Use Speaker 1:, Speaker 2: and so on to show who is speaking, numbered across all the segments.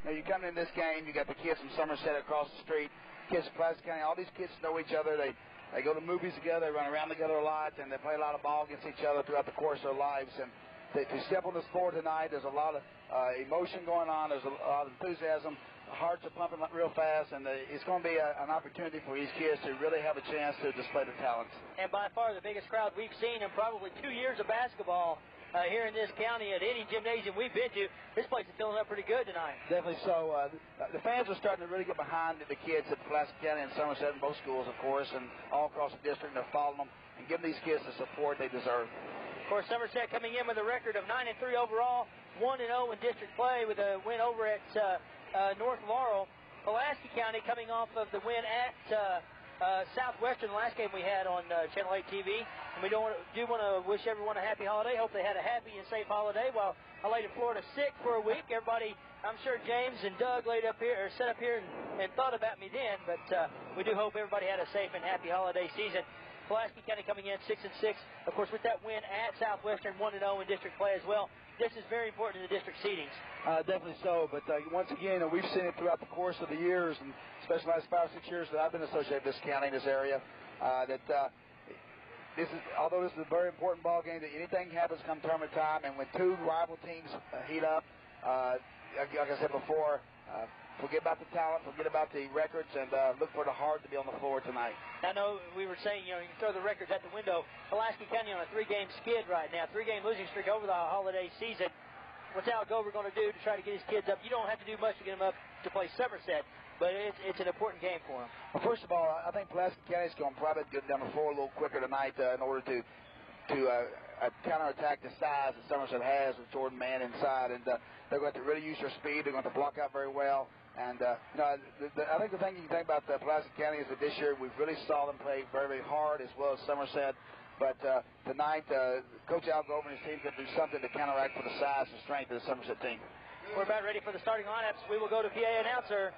Speaker 1: You come in this game, you got the kids from Somerset across the street, kids from Pulaski County. All these kids know each other. They go to movies together, they run around together a lot, and they play a lot of ball against each other throughout the course of their lives. And to step on this floor tonight, there's a lot of emotion going on. There's a lot of enthusiasm. The hearts are pumping real fast, and it's going to be an opportunity for these kids to really have a chance to display their talents.
Speaker 2: And by far the biggest crowd we've seen in probably 2 years of basketball here in this county at any gymnasium we've been to. This place is filling up pretty good tonight.
Speaker 1: Definitely so. The fans are starting to really get behind the kids at Pulaski County and Somerset and both schools, of course, and all across the district. They're following them and giving these kids the support they deserve.
Speaker 2: Of course, Somerset coming in with a record of 9-3 overall, 1-0 in district play with a win over at North Laurel. Pulaski County coming off of the win at Southwestern, the last game we had on Channel 8 TV. And we do want to wish everyone a happy holiday. Hope they had a happy and safe holiday. While I laid in Florida sick for a week, everybody, I'm sure James and Doug laid up here, or sat up here and thought about me then. But we do hope everybody had a safe and happy holiday season. Pulaski County coming in 6-6. Of course, with that win at Southwestern, 1-0 in district play as well. This is very important in the district seedings.
Speaker 1: Definitely so. But once again, we've seen it throughout the course of the years, and especially the last 5 or 6 years that I've been associated with this county in this area, although this is a very important ball game, that anything happens come tournament time, and when two rival teams heat up, like I said before, forget about the talent, forget about the records, and look for the heart to be on the floor tonight.
Speaker 2: I know we were saying, you can throw the records out the window. Pulaski County on a 3-game skid right now, 3-game losing streak over the holiday season. What's Al Gover going to do to try to get his kids up? You don't have to do much to get them up to play Somerset, but it's an important game for them.
Speaker 1: Well, first of all, I think Pulaski County's going to probably get down the floor a little quicker tonight in order to counterattack the size that Somerset has with Jordan Mann inside, and they're going to really use their speed. They're going to block out very well. And, I think the thing you can think about Pulaski County is that this year we've really saw them play very, very hard, as well as Somerset. But tonight, Coach Al Gover and his team could do something to counteract for the size and strength of the Somerset team.
Speaker 2: We're about ready for the starting lineups. We will go to PA announcer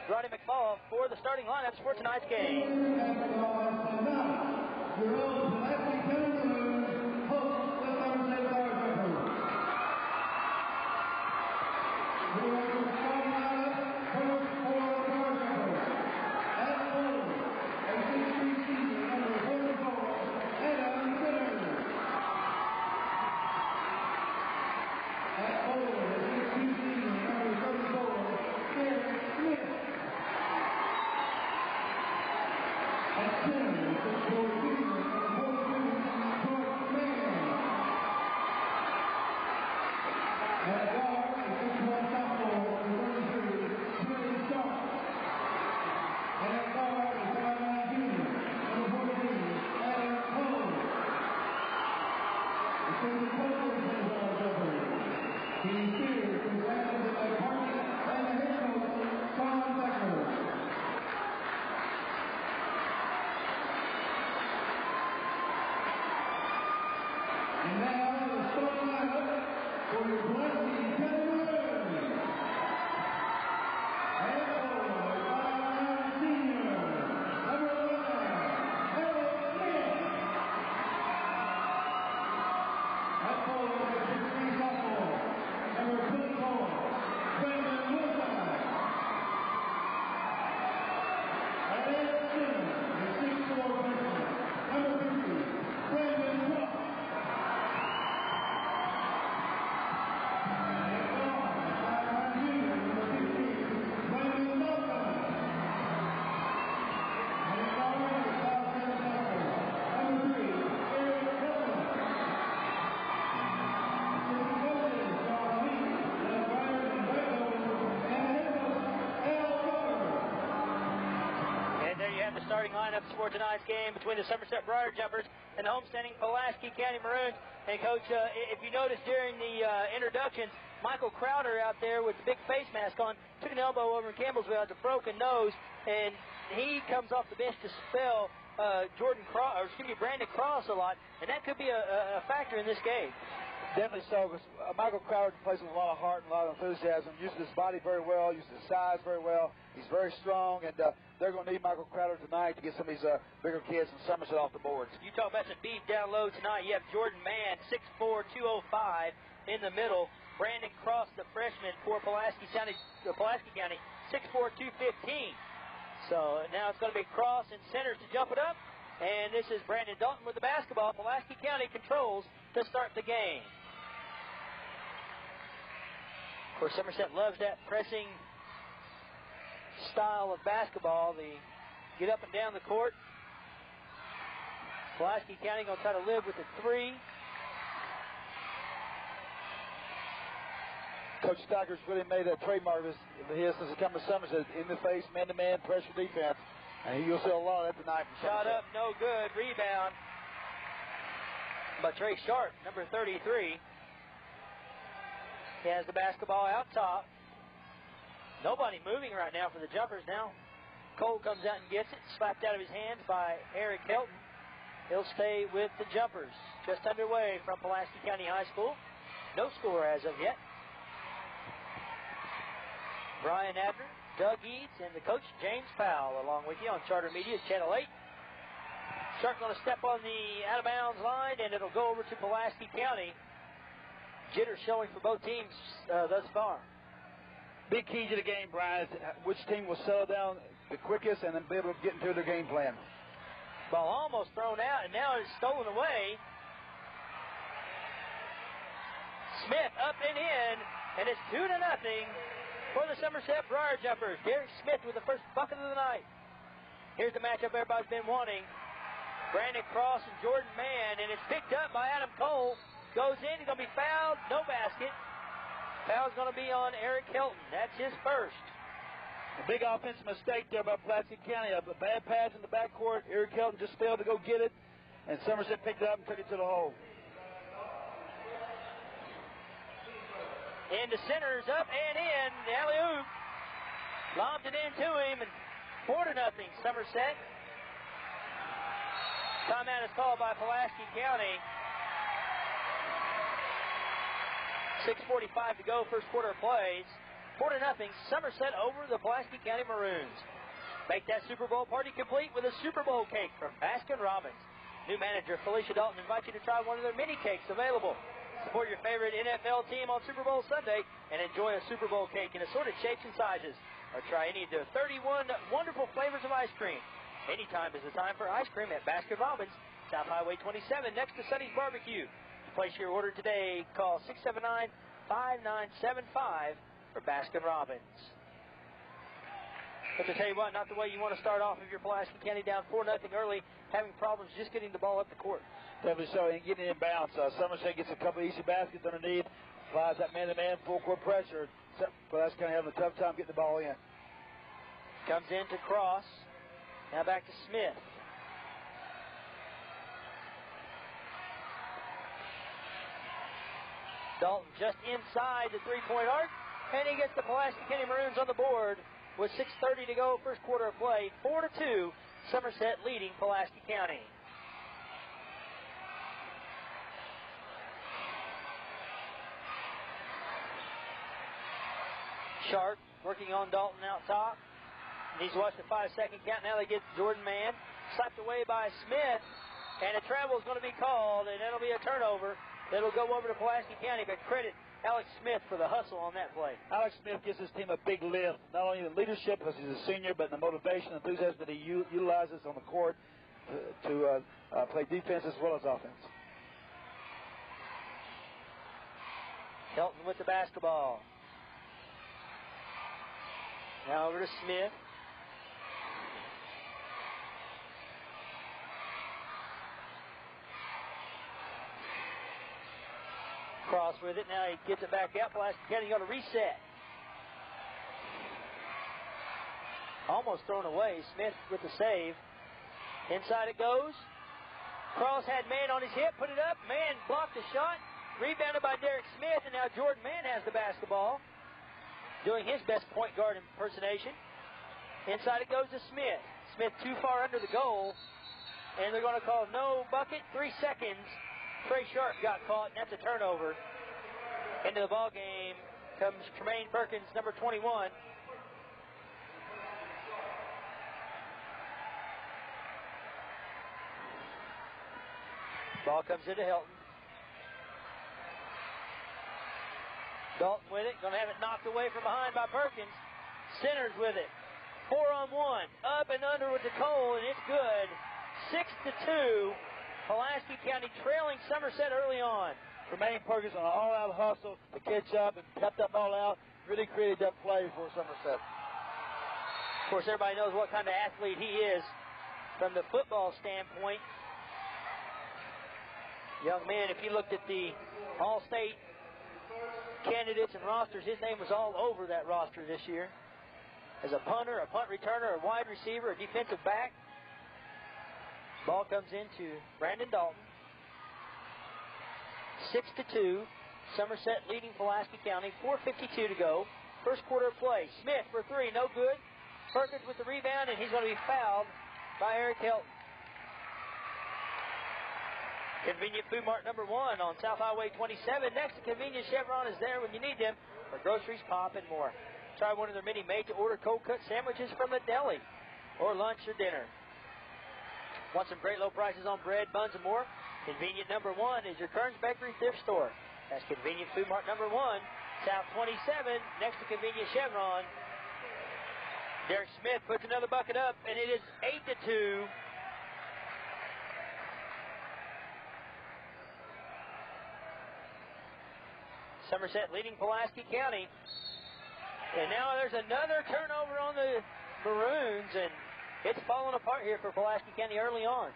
Speaker 2: Roddy McFall for the starting lineups for tonight's game. Starting lineups for tonight's game between the Somerset Briar Jumpers and the homestanding Pulaski County Maroons. And, Coach, if you noticed during the introduction, Michael Crowder out there with the big face mask on took an elbow over in Campbellsville, has a broken nose, and he comes off the bench to spell Brandon Cross a lot, and that could be a factor in this game.
Speaker 1: Definitely so, because Michael Crowder plays with a lot of heart and a lot of enthusiasm, uses his body very well, uses his size very well. He's very strong, and they're going to need Michael Crowder tonight to get some of these bigger kids from Somerset off the boards.
Speaker 2: You talk about some beef down low tonight. You have Jordan Mann, 6'4", 205, in the middle. Brandon Cross, the freshman for Pulaski County, 6'4", 215. So now it's going to be Cross and centers to jump it up. And this is Brandon Dalton with the basketball. Pulaski County controls to start the game. Of course, Somerset loves that pressing style of basketball. They get up and down the court. Pulaski County going to try to live with the three.
Speaker 1: Coach Steiger's really made a trademark of his since he come to Somerset. In the face, man-to-man, pressure defense. And you'll see a lot of that tonight from
Speaker 2: Shot
Speaker 1: Somerset.
Speaker 2: up, no good. Rebound by Trey Sharp, number 33. He has the basketball out top. Nobody moving right now for the jumpers now. Cole comes out and gets it, slapped out of his hands by Eric Hilton. He'll stay with the jumpers. Just underway from Pulaski County High School. No score as of yet. Brian Abner, Doug Eads, and the coach James Powell along with you on Charter Media Channel 8. Sharp going to step on the out-of-bounds line, and it'll go over to Pulaski County. Jitter showing for both teams thus far.
Speaker 1: Big key to the game, Brian, is which team will settle down the quickest and then be able to get into their game plan.
Speaker 2: Ball almost thrown out, and now it's stolen away. Smith up and in, and it's 2-0 for the Somerset Briar Jumpers. Derek Smith with the first bucket of the night. Here's the matchup everybody's been wanting. Brandon Cross and Jordan Mann, and it's picked up by Adam Cole. Goes in, he's going to be fouled. No basket. Foul's going to be on Eric Hilton. That's his first.
Speaker 1: A big offensive mistake there by Pulaski County. A bad pass in the backcourt. Eric Hilton just failed to go get it, and Somerset picked it up and took it to the hole.
Speaker 2: Into centers, up and in. The alley-oop. Lobbed it into him, and 4-0 Somerset. Timeout is called by Pulaski County. 6:45 to go, first quarter plays. 4-0 Somerset over the Pulaski County Maroons. Make that Super Bowl party complete with a Super Bowl cake from Baskin-Robbins. New manager Felicia Dalton invites you to try one of their mini cakes available. Support your favorite NFL team on Super Bowl Sunday and enjoy a Super Bowl cake in assorted shapes and sizes. Or try any of the 31 wonderful flavors of ice cream. Anytime is the time for ice cream at Baskin-Robbins, South Highway 27, next to Sonny's Barbecue. To place your order today, call 679-5975 for Baskin-Robbins. But to tell you what, not the way you want to start off if you're Pulaski County down 4-0 early, having problems just getting the ball up the court.
Speaker 1: Definitely so, and getting it in bounds. Somerset gets a couple easy baskets underneath, applies that man-to-man full court pressure. Pulaski County having a tough time getting the ball in.
Speaker 2: Comes in to Cross. Now back to Smith. Dalton just inside the three-point arc, and he gets the Pulaski County Maroons on the board with 6:30 to go, first quarter of play. 4-2, Somerset leading Pulaski County. Sharp working on Dalton out top. Needs to watch the 5-second count. Now they get Jordan Mann. Slapped away by Smith. And a travel is going to be called, and it'll be a turnover. It'll go over to Pulaski County, but credit Alex Smith for the hustle on that play.
Speaker 1: Alex Smith gives his team a big lift. Not only the leadership, because he's a senior, but the motivation and enthusiasm that he utilizes on the court to play defense as well as offense.
Speaker 2: Hilton with the basketball. Now over to Smith. Cross with it. Now he gets it back out. Pulaski County going to reset. Almost thrown away. Smith with the save. Inside it goes. Cross had Mann on his hip. Put it up. Mann blocked the shot. Rebounded by Derek Smith. And now Jordan Mann has the basketball. Doing his best point guard impersonation. Inside it goes to Smith. Smith too far under the goal. And they're going to call no bucket. 3 seconds. Trey Sharp got caught, and that's a turnover. Into the ball game comes Tremaine Perkins, number 21. Ball comes into Hilton. Dalton with it. Going to have it knocked away from behind by Perkins. Centers with it. 4-on-1. Up and under with the Cole, and it's good. 6-2. Pulaski County trailing Somerset early on.
Speaker 3: Tremaine Perkins on an all-out hustle to catch up and kept that ball out. Really created that play for Somerset.
Speaker 2: Of course, everybody knows what kind of athlete he is from the football standpoint. Young man, if you looked at the All-State candidates and rosters, his name was all over that roster this year. As a punter, a punt returner, a wide receiver, a defensive back. Ball comes into Brandon Dalton. 6-2. Somerset leading Pulaski County. 4:52 to go. First quarter of play. Smith for three, no good. Perkins with the rebound, and he's going to be fouled by Eric Hilton. Convenient Food Mart number 1 on South Highway 27. Next to Convenience Chevron is there when you need them for groceries, pop, and more. Try one of their many made-to-order cold-cut sandwiches from the deli, or lunch or dinner. Want some great low prices on bread, buns, and more? Convenient number 1 is your Kearns Bakery thrift store. That's Convenient Food Mart number 1, South 27, next to Convenience Chevron. Derek Smith puts another bucket up, and it is 8-2. Somerset leading Pulaski County. And now there's another turnover on the Maroons, and it's falling apart here for Pulaski County early on.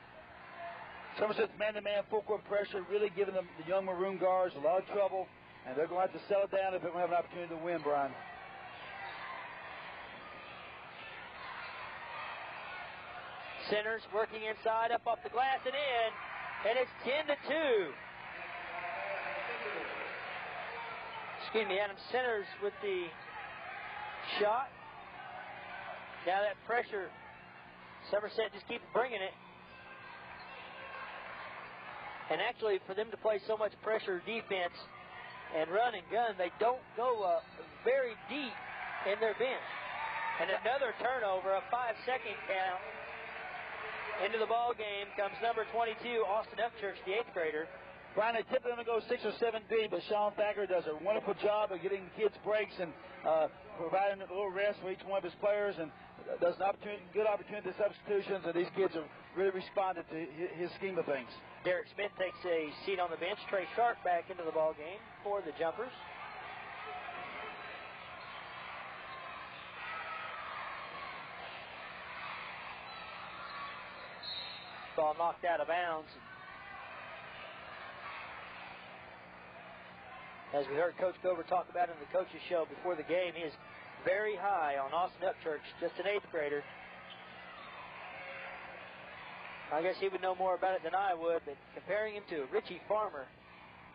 Speaker 3: Somerset's man-to-man full-court pressure really giving them, the young Maroon guards, a lot of trouble, and they're going to have to settle down if they're going to have an opportunity to win, Brian.
Speaker 2: Centers working inside, up off the glass and in, and it's 10-2. Excuse me, Adam Centers with the shot. Now that pressure, Somerset just keeps bringing it. And actually, for them to play so much pressure defense and run and gun, they don't go very deep in their bench. And another turnover, a 5-second count. Into the ball game comes number 22, Austin Upchurch, the 8th grader.
Speaker 3: Brian, they typically only go 6 or 7 deep, but Sean Thacker does a wonderful job of getting the kids breaks and providing a little rest for each one of his players, and does an good opportunity to substitutions, and these kids have really responded to his scheme of things.
Speaker 2: Derek Smith takes a seat on the bench. Trey Sharp back into the ball game for the Jumpers. Ball knocked out of bounds. As we heard Coach Gover talk about in the coaches show before the game, he is very high on Austin Upchurch, just an 8th grader. I guess he would know more about it than I would, but comparing him to Richie Farmer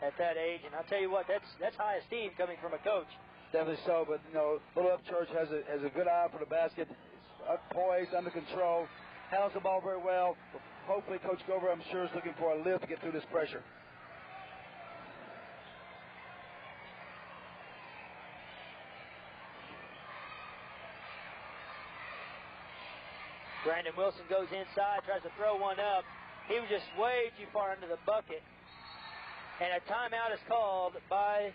Speaker 2: at that age, and I'll tell you what, that's high esteem coming from a coach.
Speaker 3: Definitely so, but little Upchurch has a good eye for the basket. It's poised, under control, handles the ball very well. Hopefully, Coach Gover, I'm sure, is looking for a lift to get through this pressure.
Speaker 2: Brandon Wilson goes inside, tries to throw one up. He was just way too far under the bucket. And a timeout is called by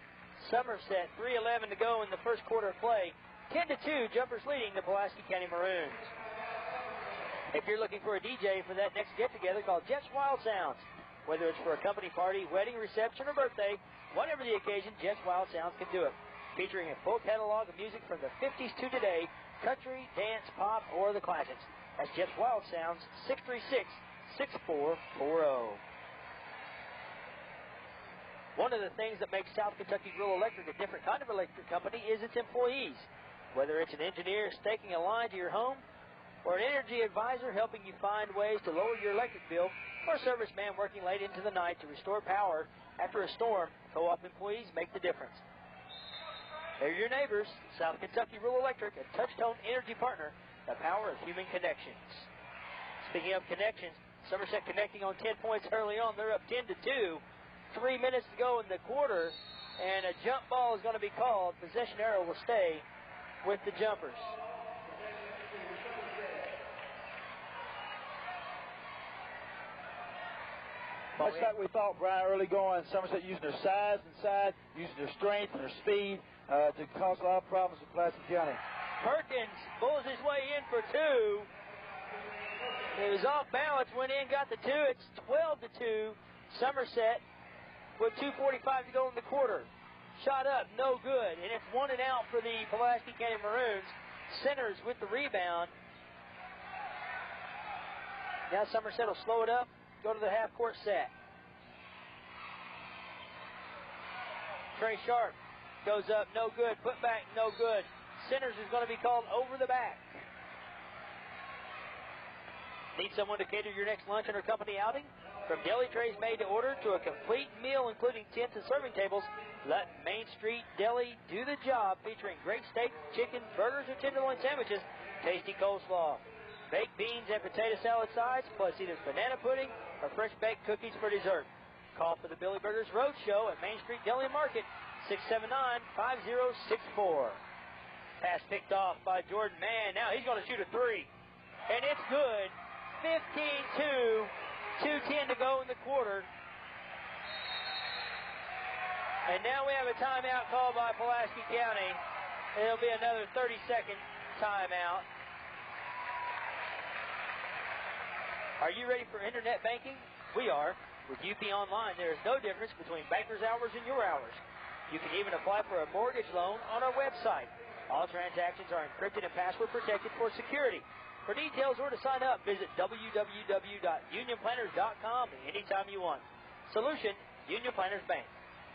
Speaker 2: Somerset. 3:11 to go in the first quarter of play. 10-2, Jumpers leading the Pulaski County Maroons. If you're looking for a DJ for that next get-together, call Jets Wild Sounds. Whether it's for a company party, wedding, reception, or birthday, whatever the occasion, Jets Wild Sounds can do it. Featuring a full catalog of music from the 50s to today, country, dance, pop, or the classics. That's Jets Wild Sounds, 636-6440. One of the things that makes South Kentucky Rural Electric a different kind of electric company is its employees. Whether it's an engineer staking a line to your home, or an energy advisor helping you find ways to lower your electric bill, or a serviceman working late into the night to restore power after a storm, co-op employees make the difference. They're your neighbors, South Kentucky Rural Electric, a touch-tone energy partner, the power of human connections. Speaking of connections, Somerset connecting on 10 points early on. They're up 10-2. 3 minutes to go in the quarter, and a jump ball is going to be called. Possession arrow will stay with the Jumpers.
Speaker 3: Much like we thought, Brian, early going, Somerset using their size inside, using their strength and their speed to cause a lot of problems with Pulaski County.
Speaker 2: Perkins pulls his way in for two. He was off balance, went in, got the two. It's 12-2. Somerset with 2:45 to go in the quarter. Shot up, no good. And it's 1 and out for the Pulaski County Maroons. Centers with the rebound. Now Somerset will slow it up, go to the half-court set. Trey Sharp goes up, no good. Put back, no good. Centers is going to be called over the back. Need someone to cater your next lunch or company outing? From deli trays made to order to a complete meal including tents and serving tables, let Main Street Deli do the job, featuring great steak, chicken, burgers, and tenderloin sandwiches, tasty coleslaw, baked beans and potato salad sides, plus either banana pudding or fresh baked cookies for dessert. Call for the Billy Burgers Roadshow at Main Street Deli and Market, 679-5064. Pass picked off by Jordan Mann. Now he's going to shoot a three. And it's good. 15-2. 2:10 to go in the quarter. And now we have a timeout called by Pulaski County. And it'll be another 30-second timeout. Are you ready for internet banking? We are. With UP Online, there is no difference between banker's hours and your hours. You can even apply for a mortgage loan on our website. All transactions are encrypted and password protected for security. For details or to sign up, visit www.unionplanners.com anytime you want. Solution, Union Planners Bank.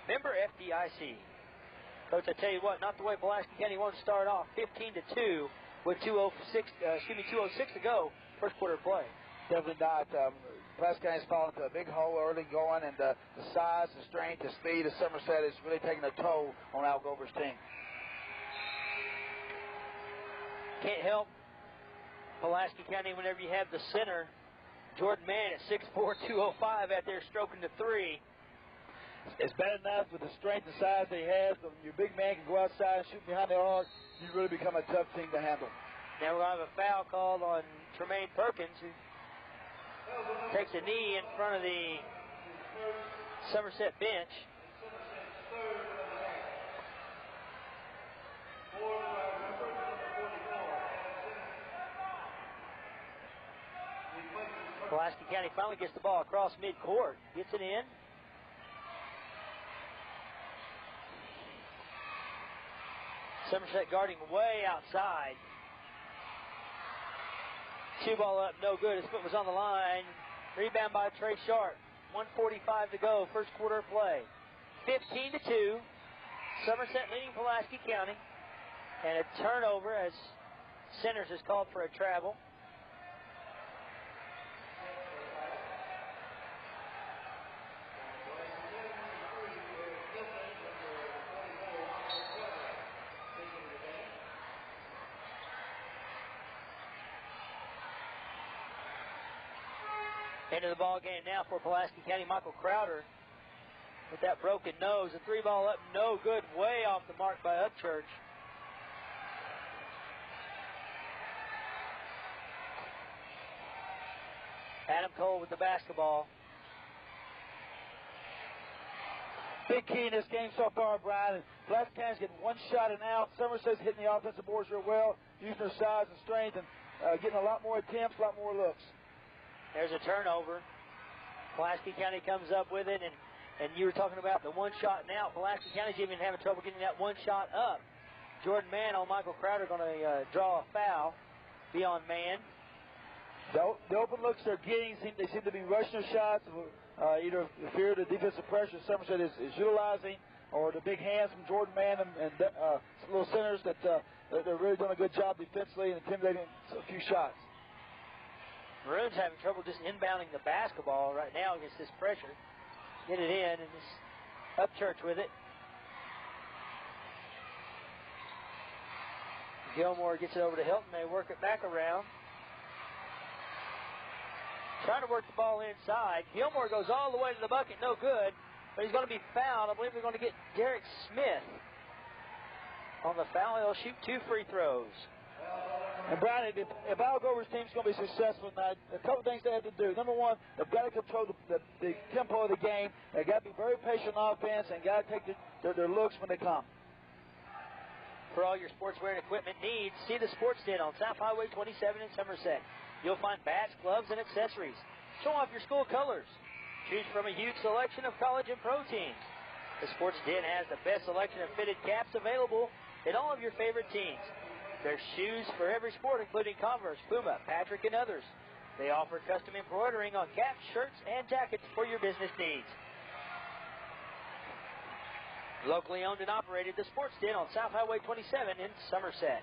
Speaker 2: Member FDIC. Coach, I tell you what, not the way Pulaski County wanted to start off. 15-2 with 2:06 to go. First quarter play.
Speaker 1: Definitely not. Pulaski County's fallen into a big hole early going, and the size, the strength, the speed of Somerset is really taking a toll on Al Gover's team.
Speaker 2: Can't help Pulaski County whenever you have the center, Jordan Mann at 6'4", 205 out there stroking the three.
Speaker 3: It's bad enough with the strength and size that he has, but when your big man can go outside and shoot behind the arc, you really become a tough team to handle.
Speaker 2: Now we'll have a foul called on Tremaine Perkins, who takes a knee in front of the Somerset bench. Pulaski County finally gets the ball across midcourt, gets it in. Somerset guarding way outside. Two ball up, no good. His foot was on the line. Rebound by Trey Sharp. 1:45 to go, first quarter play. 15-2. Somerset leading Pulaski County. And a turnover as Centers is called for a travel. Into the ball game now for Pulaski County. Michael Crowder with that broken nose. A three ball up, no good. Way off the mark by Upchurch. Adam Cole with the basketball.
Speaker 3: Big key in this game so far, Brian. Pulaski County's getting one shot and out. Somerset's hitting the offensive boards real well, using their size and strength, and getting a lot more attempts, a lot more looks.
Speaker 2: There's a turnover. Pulaski County comes up with it, and you were talking about the one shot and out. Pulaski County's even having trouble getting that one shot up. Jordan Mann on Michael Crowder going to draw a foul. Be on Mann.
Speaker 3: The open looks they're getting, they seem to be rushing their shots, either the fear of the defensive pressure Somerset is utilizing, or the big hands from Jordan Mann and little centers that they're really doing a good job defensively and intimidating a few shots.
Speaker 2: Maroons having trouble just inbounding the basketball right now against this pressure. Get it in, and just Upchurch with it. Gilmore gets it over to Hilton. They work it back around. Trying to work the ball inside. Gilmore goes all the way to the bucket, no good. But he's going to be fouled. I believe they're going to get Derek Smith on the foul. He'll shoot 2 free throws.
Speaker 3: And Brian, if Algover's team's going to be successful tonight, a couple things they have to do. Number one, they've got to control the tempo of the game. They've got to be very patient on offense and got to take their looks when they come.
Speaker 2: For all your sportswear and equipment needs, see the Sports Den on South Highway 27 in Somerset. You'll find bats, gloves, and accessories. Show off your school colors. Choose from a huge selection of college and pro teams. The Sports Den has the best selection of fitted caps available in all of your favorite teams. There's shoes for every sport, including Converse, Puma, Patrick, and others. They offer custom embroidering on caps, shirts, and jackets for your business needs. Locally owned and operated, the Sports Den on South Highway 27 in Somerset.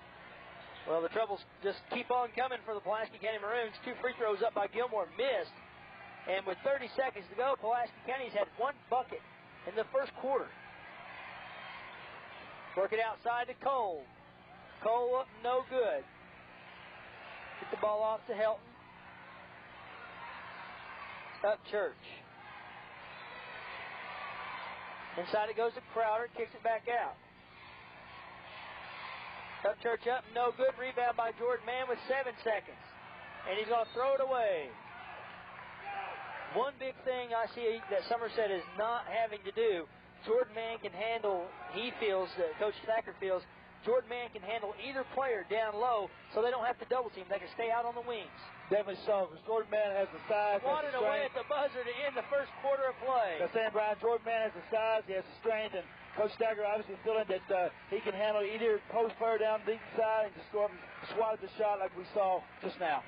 Speaker 2: Well, the troubles just keep on coming for the Pulaski County Maroons. 2 free throws up by Gilmore, missed. And with 30 seconds to go, Pulaski County's had 1 bucket in the first quarter. Work it outside to Cole. Cole up, no good. Get the ball off to Helton. Up Church. Inside it goes to Crowder, kicks it back out. Up Church up, no good. Rebound by Jordan Mann with 7 seconds. And he's going to throw it away. One big thing I see that Somerset is not having to do, Jordan Mann can handle, he feels, Coach Thacker feels, Jordan Mann can handle either player down low so they don't have to double team. They can stay out on the wings.
Speaker 3: Definitely so, because Jordan Mann has the size.
Speaker 2: Wanted away at the buzzer to end the first quarter of play.
Speaker 3: That's saying, Brian, Jordan Mann has the size, he has the strength, and Coach Thacker obviously feeling that he can handle either post player down the deep side and just go up and swat at the shot like we saw just now.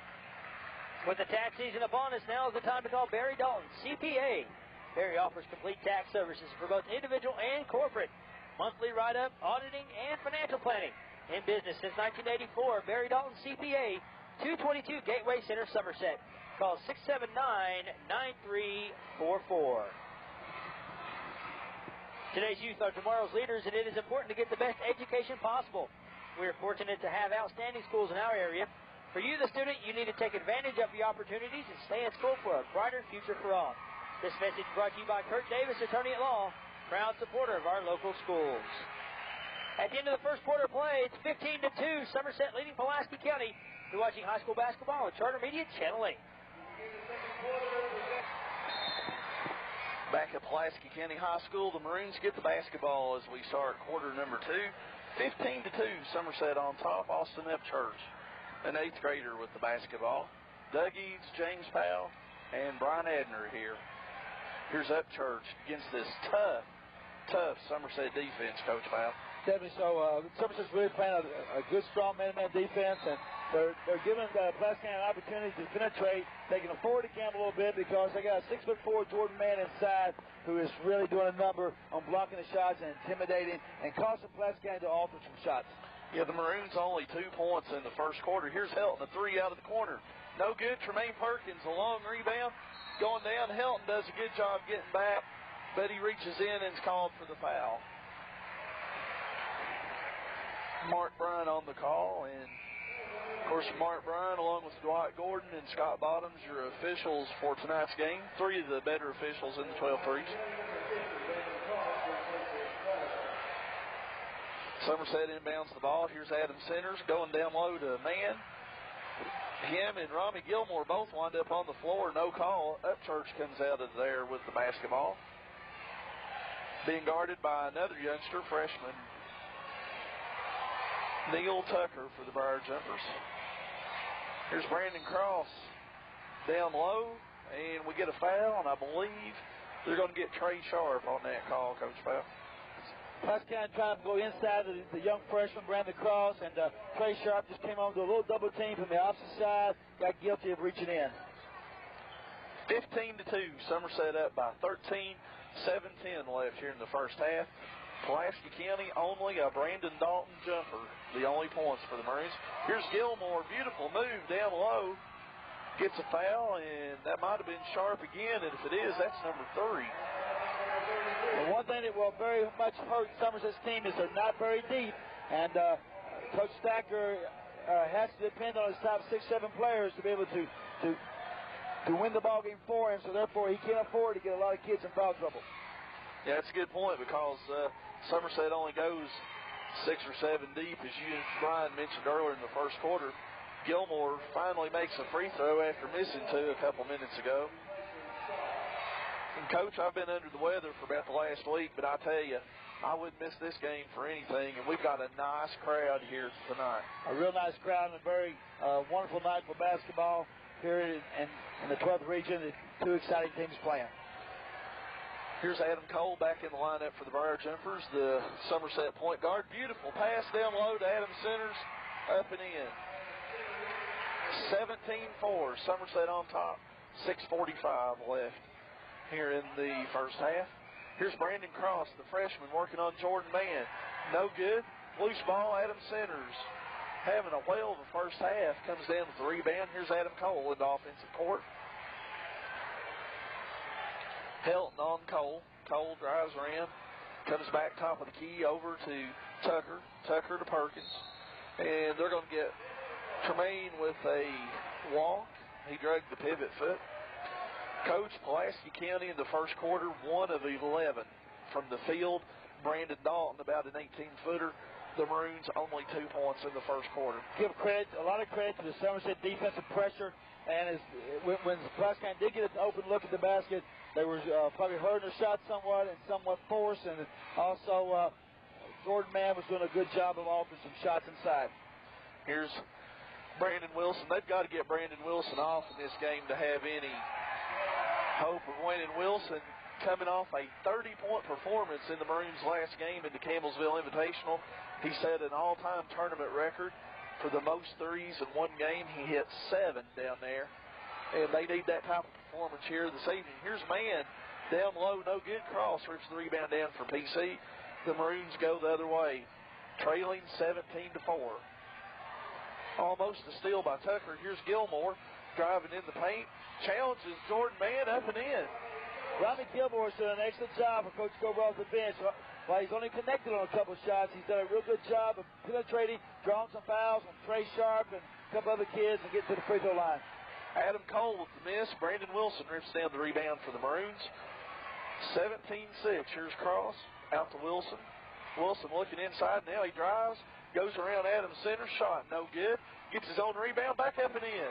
Speaker 2: With the tax season upon us, now is the time to call Barry Dalton, CPA. Barry offers complete tax services for both individual and corporate. Monthly write-up, auditing, and financial planning. In business since 1984, Barry Dalton CPA, 222 Gateway Center, Somerset. Call 679-9344. Today's youth are tomorrow's leaders, and it is important to get the best education possible. We are fortunate to have outstanding schools in our area. For you, the student, you need to take advantage of the opportunities and stay in school for a brighter future for all. This message brought to you by Kurt Davis, attorney at law, proud supporter of our local schools. At the end of the first quarter play, it's 15-2, Somerset leading Pulaski County. You're watching high school basketball on Charter Media Channel 8.
Speaker 4: Back at Pulaski County High School, the Maroons get the basketball as we start quarter number 2. 15-2, Somerset on top. Austin Upchurch, an 8th grader with the basketball. Doug Eads, James Powell, and Brian Edner here. Here's Upchurch against this tough Somerset defense, Coach Powell.
Speaker 3: Definitely so. Somerset's really playing a good, strong man-to-man defense, and they're giving Pulaski County an opportunity to penetrate. They can afford to gamble a little bit because they got a 6'4" Jordan Mann inside who is really doing a number on blocking the shots and intimidating and causing Pulaski County to alter some shots.
Speaker 4: Yeah, the Maroons only 2 points in the first quarter. Here's Helton, a 3 out of the corner. No good. Tremaine Perkins, a long rebound. Going down, Helton does a good job getting back, but he reaches in and is called for the foul. Mark Bryan on the call, and of course Mark Bryan along with Dwight Gordon and Scott Bottoms, your officials for tonight's game. 3 of the better officials in the 12 threes. Somerset inbounds the ball. Here's Adam Centers going down low to Mann. Him and Robbie Gilmore both wind up on the floor. No call. Upchurch comes out of there with the basketball. Being guarded by another youngster, freshman Neil Tucker for the Briar Jumpers. Here's Brandon Cross down low, and we get a foul, and I believe they're going to get Trey Sharp on that call, Coach Powell.
Speaker 3: Pulaski County trying to go inside of the young freshman, Brandon Cross, and Trey Sharp just came on to a little double team from the opposite side, got guilty of reaching in.
Speaker 4: 15-2, Somerset up by 13, 7-10 left here in the first half. Pulaski County only a Brandon Dalton jumper, the only points for the Maroons. Here's Gilmore, beautiful move down low, gets a foul, and that might have been Sharp again, and if it is, that's number 3.
Speaker 3: Well, one thing that will very much hurt Somerset's team is they're not very deep, and Coach Thacker has to depend on his top 6-7 players to be able to win the ball game for him, so therefore he can't afford to get a lot of kids in foul trouble.
Speaker 4: Yeah, that's a good point because Somerset only goes 6 or 7 deep, as you and Brian mentioned earlier in the first quarter. Gilmore finally makes a free throw after missing 2 a couple minutes ago. And, Coach, I've been under the weather for about the last week, but I tell you, I wouldn't miss this game for anything, and we've got a nice crowd here tonight.
Speaker 3: A real nice crowd and a very wonderful night for basketball here in the 12th region. 2 exciting teams playing.
Speaker 4: Here's Adam Cole back in the lineup for the Briar Jumpers, the Somerset point guard. Beautiful pass down low to Adam Centers, up and in. 17-4, Somerset on top. 6:45 left here in the first half. Here's Brandon Cross, the freshman, working on Jordan Mann. No good. Loose ball, Adam Centers having a whale of a first half. Comes down with the rebound. Here's Adam Cole in the offensive court. Helton on Cole. Cole drives around. Comes back top of the key over to Tucker. Tucker to Perkins. And they're going to get Tremaine with a walk. He dragged the pivot foot. Coach, Pulaski County in the first quarter, 1 of 11 from the field. Brandon Dalton, about an 18-footer. The Maroons only 2 points in the first quarter.
Speaker 3: Give credit, a lot of credit to the Somerset defensive pressure. And when Pulaski County did get an open look at the basket, they were probably hurting their shot somewhat and somewhat forced. And also, Jordan Mann was doing a good job of offering some shots inside.
Speaker 4: Here's Brandon Wilson. They've got to get Brandon Wilson off in this game to have any hope of winning. Wilson coming off a 30-point performance in the Maroons' last game in the Campbellsville Invitational. He set an all-time tournament record for the most threes in one game. He hit 7 down there, and they need that type of performance here this evening. Here's Mann down low, no good. Cross rips the rebound down for PC. The Maroons go the other way, trailing 17-4. Almost a steal by Tucker. Here's Gilmore driving in the paint. Challenges Jordan Mann up and in.
Speaker 3: Robbie Gilmore's done an excellent job for Coach Cobra off the bench. While he's only connected on a couple of shots, he's done a real good job of penetrating, drawing some fouls on Trey Sharp and a couple other kids and getting to the free throw line.
Speaker 4: Adam Cole with the miss. Brandon Wilson rips down the rebound for the Maroons. 17-6. Here's Cross out to Wilson. Wilson looking inside. Now he drives. Goes around Adam Center. Shot no good. Gets his own rebound. Back up and in.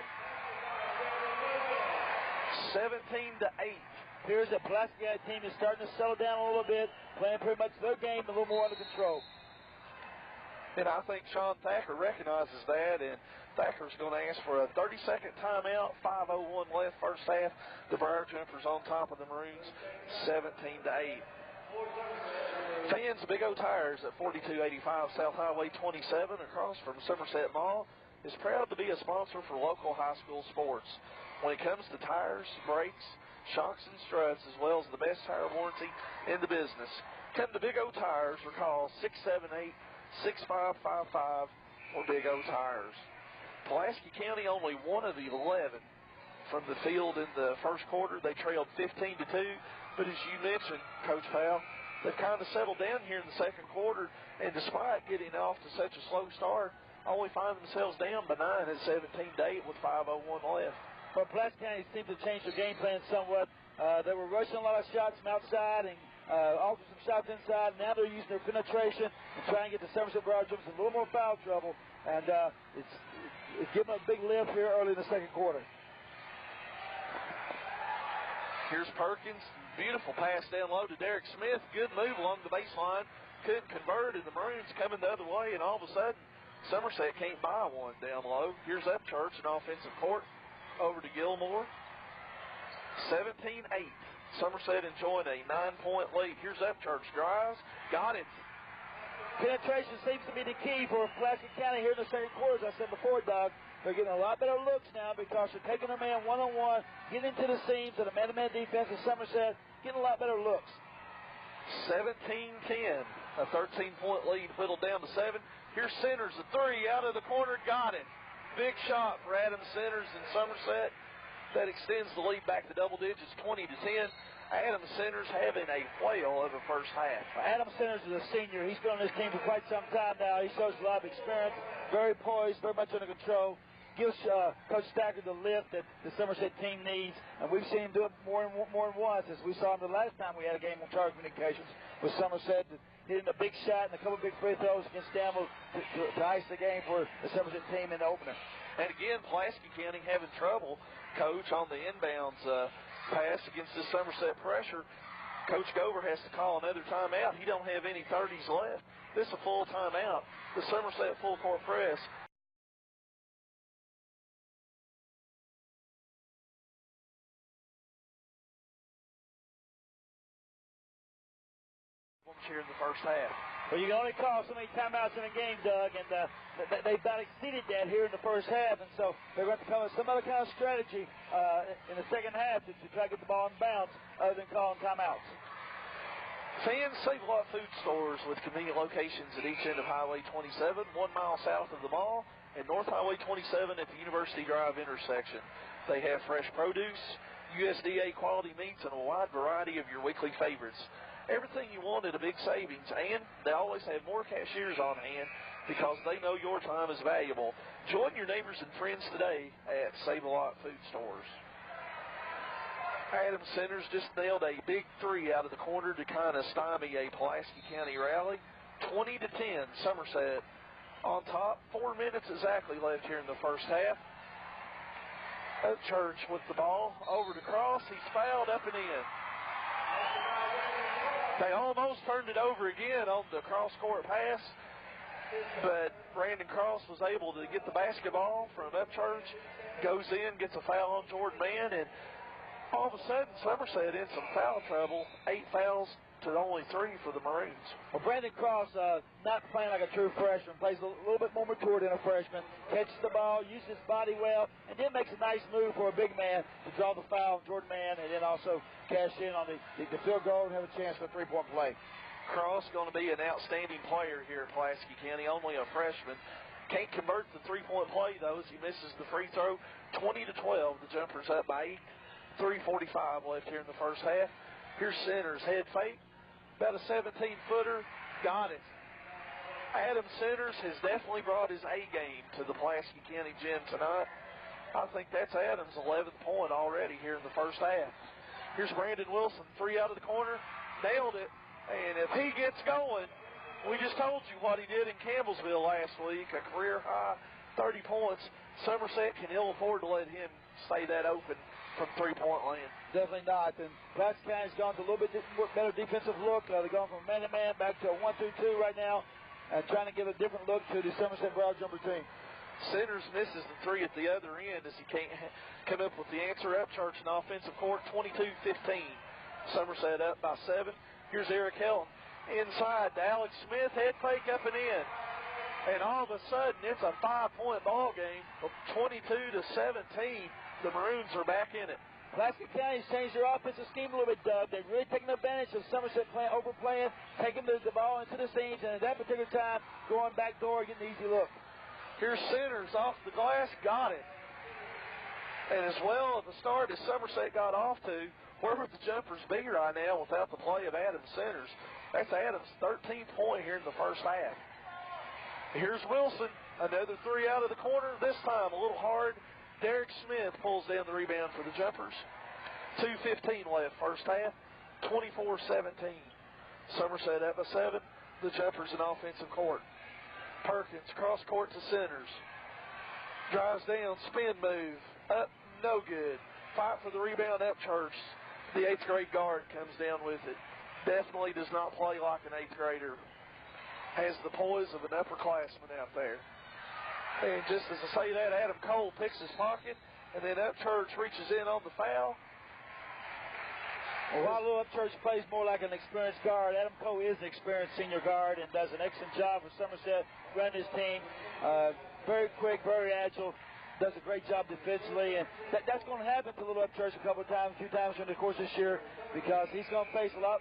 Speaker 4: 17-8.
Speaker 3: Here's a Pulaski team that's starting to settle down a little bit, playing pretty much their game a little more under control.
Speaker 4: And I think Sean Thacker recognizes that, and Thacker's going to ask for a 30-second timeout. 5:01 left first half. The Briar Jumpers on top of the Maroons, 17-8. Fans of Big O Tires at 4285 South Highway 27 across from Somerset Mall is proud to be a sponsor for local high school sports. When it comes to tires, brakes, shocks, and struts, as well as the best tire warranty in the business, come to Big O Tires or call 678-6555 or Big O Tires. Pulaski County only 1 of 11 from the field in the first quarter. They trailed 15-2, but as you mentioned, Coach Powell, they've kind of settled down here in the second quarter, and despite getting off to such a slow start, only find themselves down by 9 at 17-8 with 5:01 left.
Speaker 3: Well, Pulaski County seemed to change their game plan somewhat. They were rushing a lot of shots from outside and also some shots inside. Now they're using their penetration and trying to get the Somerset Briar Jumpers in a little more foul trouble. And it's giving them a big lift here early in the second quarter.
Speaker 4: Here's Perkins. Beautiful pass down low to Derek Smith. Good move along the baseline. Couldn't convert, and the Maroons coming the other way, and all of a sudden, Somerset can't buy one down low. Here's Upchurch in offensive court. Over to Gilmore. 17-8. Somerset enjoying a 9-point lead. Here's Upchurch. Drives. Got it.
Speaker 3: Penetration seems to be the key for Pulaski County here in the second quarter. As I said before, Doug, they're getting a lot better looks now because they're taking their man one-on-one, getting into the seams of the man-to-man defense of Somerset, getting a lot better looks.
Speaker 4: 17-10. A 13-point lead whittled down to 7. Here's Centers. A 3 out of the corner. Got it. Big shot for Adam Centers in Somerset. That extends the lead back to double digits, 20-10. Adam Centers having a whale of a first half.
Speaker 3: Adam Centers is a senior. He's been on this team for quite some time now. He shows a lot of experience, very poised, very much under control. Gives Coach Stacker the lift that the Somerset team needs, and we've seen him do it more than once, as we saw him the last time we had a game on Tower Communications with Somerset. hitting a big shot and a couple big free throws against Danville to ice the game for the Somerset team in the opener.
Speaker 4: And again, Pulaski County having trouble, Coach, on the inbounds pass against this Somerset pressure. Coach Gover has to call another timeout. He don't have any 30s left. This is a full timeout. The Somerset full court press. Here in the first half.
Speaker 3: Well, you can only call so many timeouts in a game, Doug, and they've about exceeded that here in the first half, and so they're going to come with some other kind of strategy in the second half to try to get the ball in bounds other than calling timeouts.
Speaker 4: Fans Save-A-Lot food stores with convenient locations at each end of Highway 27, 1 mile south of the mall, and North Highway 27 at the University Drive intersection. They have fresh produce, USDA quality meats, and a wide variety of your weekly favorites. Everything you want at a big savings, and they always have more cashiers on hand because they know your time is valuable. Join your neighbors and friends today at Save-A-Lot food stores. Adam Centers just nailed a big three out of the corner to kind of stymie a Pulaski County rally. 20-10, Somerset on top. 4 minutes exactly left here in the first half. Church with the ball over to Cross. He's fouled up and in. They almost turned it over again on the cross-court pass, but Brandon Cross was able to get the basketball from Upchurch, goes in, gets a foul on Jordan Mann, and all of a sudden Somerset in some foul trouble. 8 fouls to only 3 for the Maroons.
Speaker 3: Well, Brandon Cross, not playing like a true freshman, plays a little bit more mature than a freshman, catches the ball, uses his body well, and then makes a nice move for a big man to draw the foul on Jordan Mann, and then also cash in on the field goal and have a chance for a three-point play.
Speaker 4: Cross going to be an outstanding player here at Pulaski County, only a freshman. Can't convert the three-point play, though, as he misses the free throw. 20-12, the jumper's up by 8. 3:45 left here in the first half. Here's Centers, head fake. About a 17-footer, got it. Adam Centers has definitely brought his A game to the Pulaski County gym tonight. I think that's Adams' 11th point already here in the first half. Here's Brandon Wilson, 3 out of the corner, nailed it. And if he gets going, we just told you what he did in Campbellsville last week, a career-high 30 points. Somerset can ill afford to let him stay that open from three-point land.
Speaker 3: Definitely not. And Pulaski County's gone to a little bit better defensive look. They're going from man-to-man back to a 1-2-2 right now, trying to give a different look to the Somerset Broad Jumper team.
Speaker 4: Centers misses the 3 at the other end as he can't come up with the answer. Upchurch in offensive court, 22-15. Somerset up by 7. Here's Eric Helen inside to Alex Smith, head fake up and in. And all of a sudden, it's a 5-point ball game, 22-17. The Maroons are back in it.
Speaker 3: Pulaski County's changed their offensive scheme a little bit, Doug. They've really taken advantage of Somerset overplaying, taking the ball into the seams, and at that particular time, going back door, getting an easy look.
Speaker 4: Here's Centers off the glass, got it. And as well at the start as Somerset got off to, where would the Jumpers be right now without the play of Adam Centers? That's Adams' 13th point here in the first half. Here's Wilson, another 3 out of the corner, this time a little hard. Derek Smith pulls down the rebound for the Jumpers. 2:15 left first half, 24-17. Somerset up by 7. The Jumpers in offensive court. Perkins cross court to Centers. Drives down, spin move, up, no good. Fight for the rebound, Upchurch. The 8th grade guard comes down with it. Definitely does not play like an 8th grader. Has the poise of an upperclassman out there. And just as I say that, Adam Cole picks his pocket, and then Upchurch reaches in on the foul.
Speaker 3: Well, while Lou Upchurch plays more like an experienced guard, Adam Cole is an experienced senior guard and does an excellent job for Somerset running his team. Very quick, very agile, does a great job defensively, and that's going to happen to Little Upchurch a few times during the course of this year, because he's going to face a lot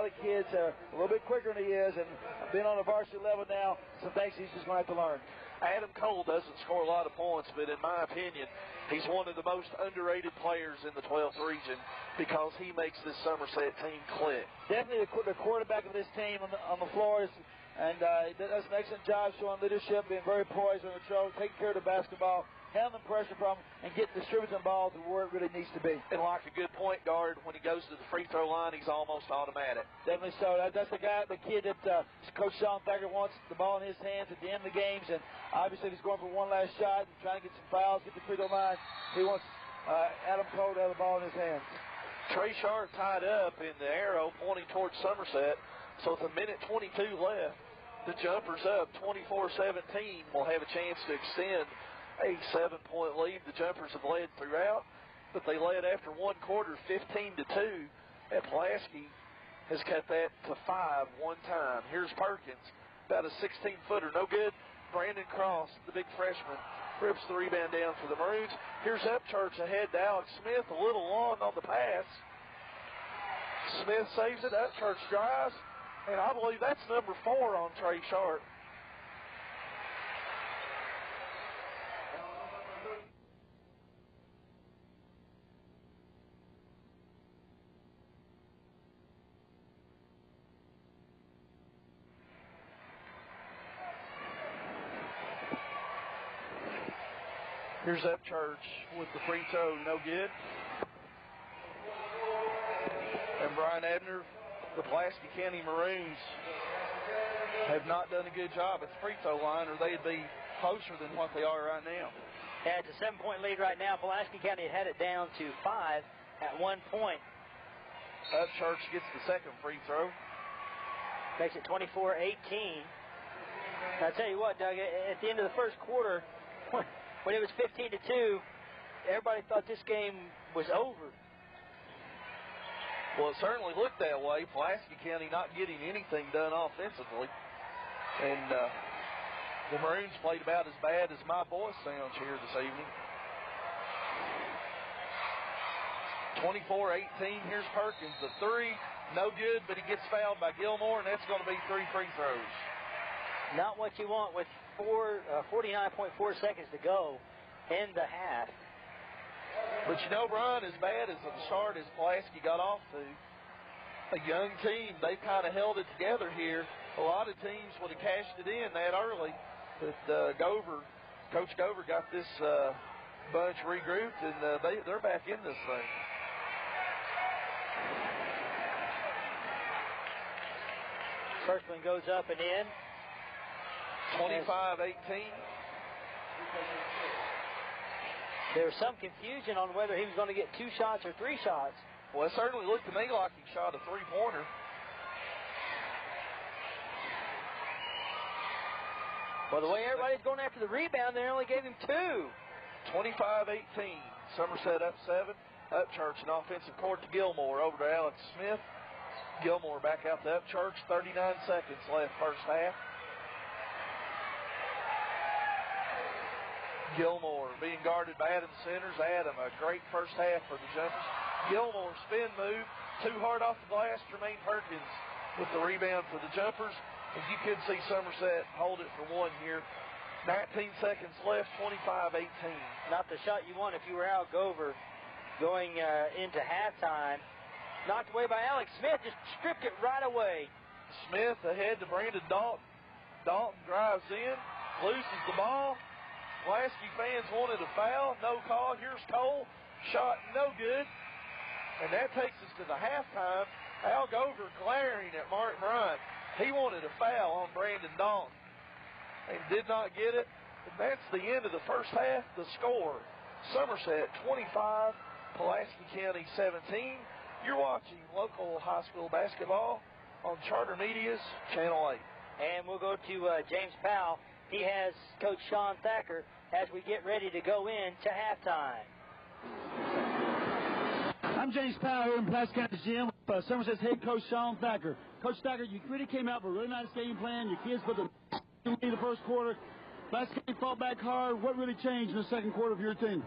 Speaker 3: of kids that are a little bit quicker than he is, and being on the varsity level now, some things he's just going to have to learn.
Speaker 4: Adam Cole doesn't score a lot of points, but in my opinion, he's one of the most underrated players in the 12th region because he makes this Somerset team click.
Speaker 3: Definitely the quarterback of this team on the floor, and he does an excellent job showing leadership, being very poised on the throw, taking care of the basketball, handling pressure from them, and distributing the ball to where it really needs to be.
Speaker 4: And like a good point guard, when he goes to the free throw line, he's almost automatic.
Speaker 3: Definitely so. That's the kid that Coach Sean Thacker wants the ball in his hands at the end of the games. And obviously, if he's going for one last shot and trying to get some fouls, get the free throw line, he wants Adam Cole to have the ball in his hands.
Speaker 4: Trey Sharp tied up in the arrow pointing towards Somerset. So with a minute 22 left, the Jumpers up 24-17 will have a chance to extend a 7-point lead. The Jumpers have led throughout, but they led after one quarter 15-2. And Pulaski has cut that to 5 one time. Here's Perkins, about a 16-footer, no good. Brandon Cross, the big freshman, rips the rebound down for the Maroons. Here's Upchurch ahead to Alex Smith, a little long on the pass. Smith saves it, Upchurch drives, and I believe that's number 4 on Trey Sharp. Here's Upchurch with the free throw, no good. And Brian Ebner, the Pulaski County Maroons, have not done a good job at the free throw line, or they'd be closer than what they are right now.
Speaker 2: Yeah, it's a 7-point lead right now. Pulaski County had it down to 5 at 1 point.
Speaker 4: Upchurch gets the second free throw.
Speaker 2: Makes it 24-18. I tell you what, Doug, at the end of the first quarter, when it was 15-2, everybody thought this game was over.
Speaker 4: Well, it certainly looked that way. Pulaski County not getting anything done offensively. And the Maroons played about as bad as my voice sounds here this evening. 24-18, here's Perkins. The three, no good, but he gets fouled by Gilmore, and that's going to be 3 free throws.
Speaker 2: Not what you want with 49.4 seconds to go in the half.
Speaker 4: But you know, Brian, as bad as the start as Pulaski got off to, a young team, they've kind of held it together here. A lot of teams would have cashed it in that early, but Coach Gover got this bunch regrouped, and they're back in this thing.
Speaker 2: First one goes up and in.
Speaker 4: 25-18.
Speaker 2: There was some confusion on whether he was going to get 2 shots or 3 shots.
Speaker 4: Well, it certainly looked to me like he shot a 3-pointer.
Speaker 2: Well, the way everybody's going after the rebound, they only gave him 2.
Speaker 4: 25-18. Somerset up 7. Upchurch an offensive court to Gilmore. Over to Alex Smith. Gilmore back out to Upchurch. 39 seconds left first half. Gilmore being guarded by Adam Centers. Adam, a great first half for the Jumpers. Gilmore spin move. Too hard off the glass. Jermaine Perkins with the rebound for the Jumpers. As you could see Somerset hold it for 1 here. 19 seconds left, 25-18.
Speaker 2: Not the shot you want if you were Al Gover going into halftime. Knocked away by Alex Smith. Just stripped it right away.
Speaker 4: Smith ahead to Brandon Dalton. Dalton drives in. Loses the ball. Pulaski fans wanted a foul. No call. Here's Cole. Shot no good. And that takes us to the halftime. Al Gover glaring at Mark Bryant. He wanted a foul on Brandon Dalton and did not get it. And that's the end of the first half. The score, Somerset 25, Pulaski County 17. You're watching local high school basketball on Charter Media's Channel 8.
Speaker 2: And we'll go to James Powell. He has Coach Sean Thacker as we get ready to go into halftime.
Speaker 5: I'm James Powell here in Pulaski County Gym with Somerset's head coach Sean Thacker. Coach Thacker, you really came out with a really nice game plan. Your kids put in the first quarter. Pulaski County fought back hard. What really changed in the second quarter of your team?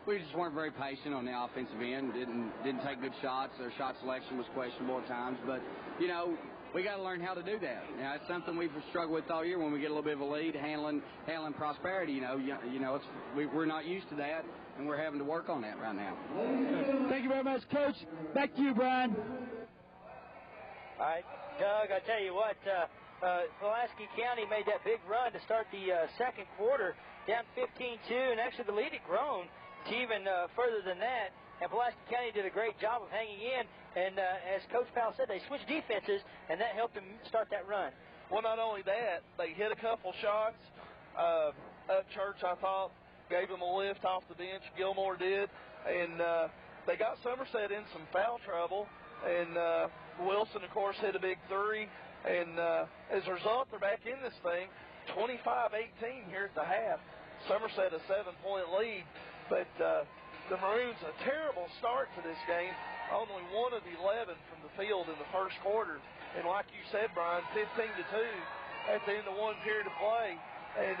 Speaker 6: We just weren't very patient on the offensive end. Didn't take good shots. Their shot selection was questionable at times. But, you know, we got to learn how to do that. You know, it's something we've struggled with all year when we get a little bit of a lead, handling prosperity. We're not used to that, and we're having to work on that right now.
Speaker 5: Thank you very much, Coach. Back to you, Brian.
Speaker 2: All right, Doug, I tell you what, Pulaski County made that big run to start the second quarter, down 15-2, and actually the lead had grown to even further than that. And Pulaski County did a great job of hanging in, and as Coach Powell said, they switched defenses, and that helped them start that run.
Speaker 4: Well, not only that, they hit a couple shots. Upchurch, I thought, gave them a lift off the bench. Gilmore did, and they got Somerset in some foul trouble. And Wilson, of course, hit a big three. And as a result, they're back in this thing, 25-18 here at the half. Somerset a 7-point lead, but the Maroons a terrible start to this game. Only 1 of 11 from the field in the first quarter. And like you said, Brian, 15-2 at the end of one period of play. And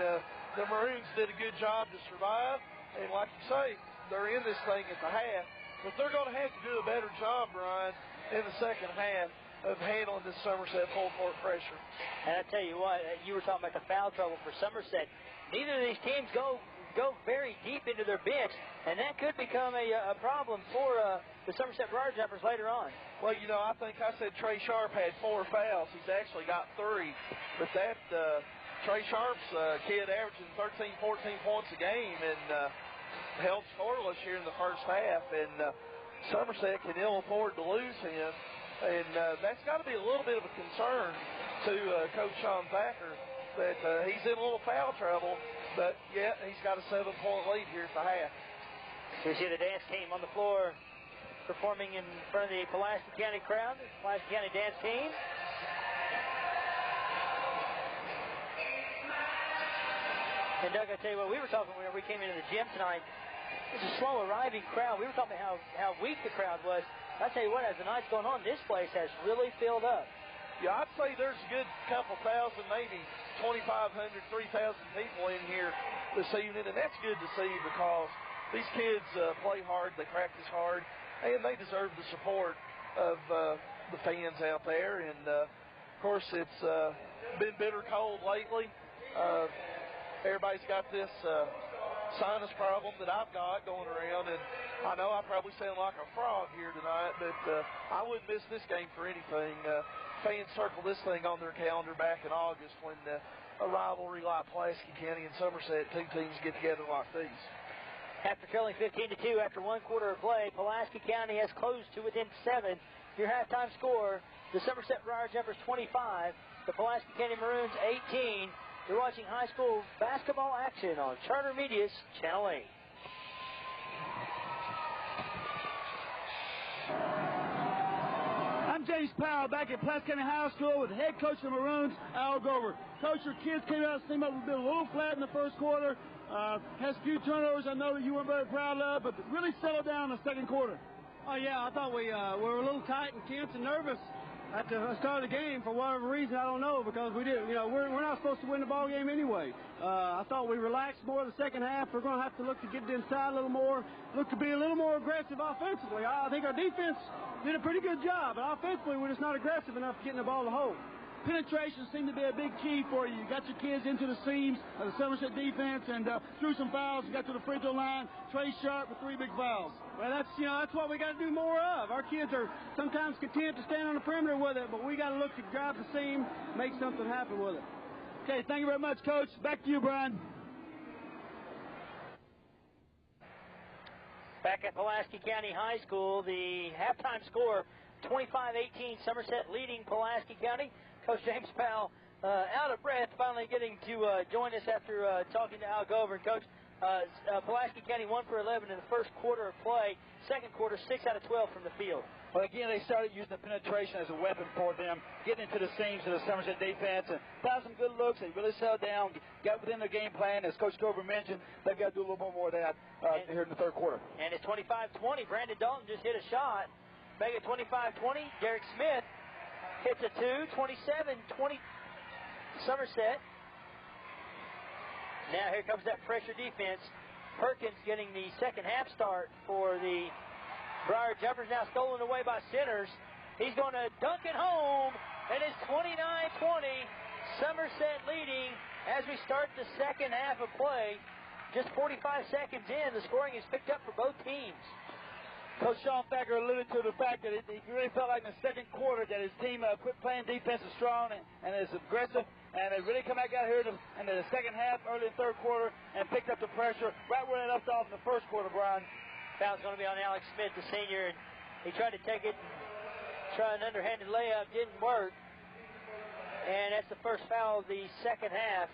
Speaker 4: the Maroons did a good job to survive. And like you say, they're in this thing at the half. But they're going to have to do a better job, Brian, in the second half of handling this Somerset full-court pressure.
Speaker 2: And I tell you what, you were talking about the foul trouble for Somerset. Neither of these teams go very deep into their bench, and that could become a problem for the Somerset Briar Jumpers later on.
Speaker 4: Well, you know, I think I said Trey Sharp had 4 fouls. He's actually got 3. But that Trey Sharp's kid averaging 13, 14 points a game and held scoreless here in the first half. And Somerset can ill afford to lose him. And that's got to be a little bit of a concern to Coach Sean Thacker that he's in a little foul trouble. But, yeah, he's got a 7-point lead here at the half.
Speaker 2: We see the dance team on the floor performing in front of the Pulaski County crowd, the Pulaski County dance team. And, Doug, I tell you what, we were talking when we came into the gym tonight. It's a slow-arriving crowd. We were talking about how weak the crowd was. I tell you what, as the night's going on, this place has really filled up.
Speaker 4: Yeah, I'd say there's a good couple thousand, maybe 2,500, 3,000 people in here this evening, and that's good to see because these kids play hard, they practice hard, and they deserve the support of the fans out there. And, of course, it's been bitter cold lately. Everybody's got this sinus problem that I've got going around, and I know I probably sound like a frog here tonight, but I wouldn't miss this game for anything. Fans circle this thing on their calendar back in August when a rivalry like Pulaski County and Somerset, 2 teams get together like these.
Speaker 2: After trailing 15-2 after 1 quarter of play, Pulaski County has closed to within 7. Your halftime score, the Somerset Briar Jumpers 25, the Pulaski County Maroons 18. You're watching high school basketball action on Charter Media's Channel 8.
Speaker 5: I'm James Powell back at Pulaski County High School with the head coach of the Maroons, Al Gover. Coach, your kids came out and seemed like we've been a little flat in the first quarter. Has a few turnovers I know that you weren't very proud of, but really settled down in the second quarter.
Speaker 7: Oh, yeah, I thought we were a little tight and tense and nervous at the start of the game for whatever reason, I don't know, because we didn't, we're not supposed to win the ball game anyway. I thought we relaxed more in the second half. We're going to have to look to get inside a little more, look to be a little more aggressive offensively. I think our defense did a pretty good job, but offensively we're just not aggressive enough getting the ball to hole.
Speaker 5: Penetration seemed to be a big key for you. You got your kids into the seams of the Somerset defense and threw some fouls. You got to the free throw line. Trey Sharp with 3 big fouls.
Speaker 7: Well, that's what we got to do more of. Our kids are sometimes content to stand on the perimeter with it, but we got to look to drive the seam, make something happen with it.
Speaker 5: Okay, thank you very much, Coach. Back to you, Brian.
Speaker 2: Back at Pulaski County High School, the halftime score, 25-18, Somerset leading Pulaski County. Coach James Powell out of breath, finally getting to join us after talking to Al Gover. And Coach, Pulaski County 1 for 11 in the first quarter of play. Second quarter, 6 out of 12 from the field.
Speaker 3: Well, again, they started using the penetration as a weapon for them, getting into the seams of the Somerset defense, and got some good looks. They really settled down, got within their game plan. As Coach Gover mentioned, they've got to do a little more of that here in the third quarter.
Speaker 2: And it's 25-20. Brandon Dalton just hit a shot. Make it 25-20. Derek Smith hits a 2, 27-20 Somerset. Now here comes that pressure defense. Perkins getting the second half start for the Briar Jumpers, now stolen away by Sinners. He's going to dunk it home, and it's 29-20. Somerset leading as we start the second half of play. Just 45 seconds in, the scoring is picked up for both teams.
Speaker 3: Coach Sean Thacker alluded to the fact that he really felt like in the second quarter that his team quit playing defense as strong and as aggressive, and they really come back out here in the second half, early in the third quarter, and picked up the pressure right where they left off in the first quarter, Brian.
Speaker 2: Foul's going to be on Alex Smith, the senior, and he tried to take it and try an underhanded layup, didn't work, and that's the first foul of the second half.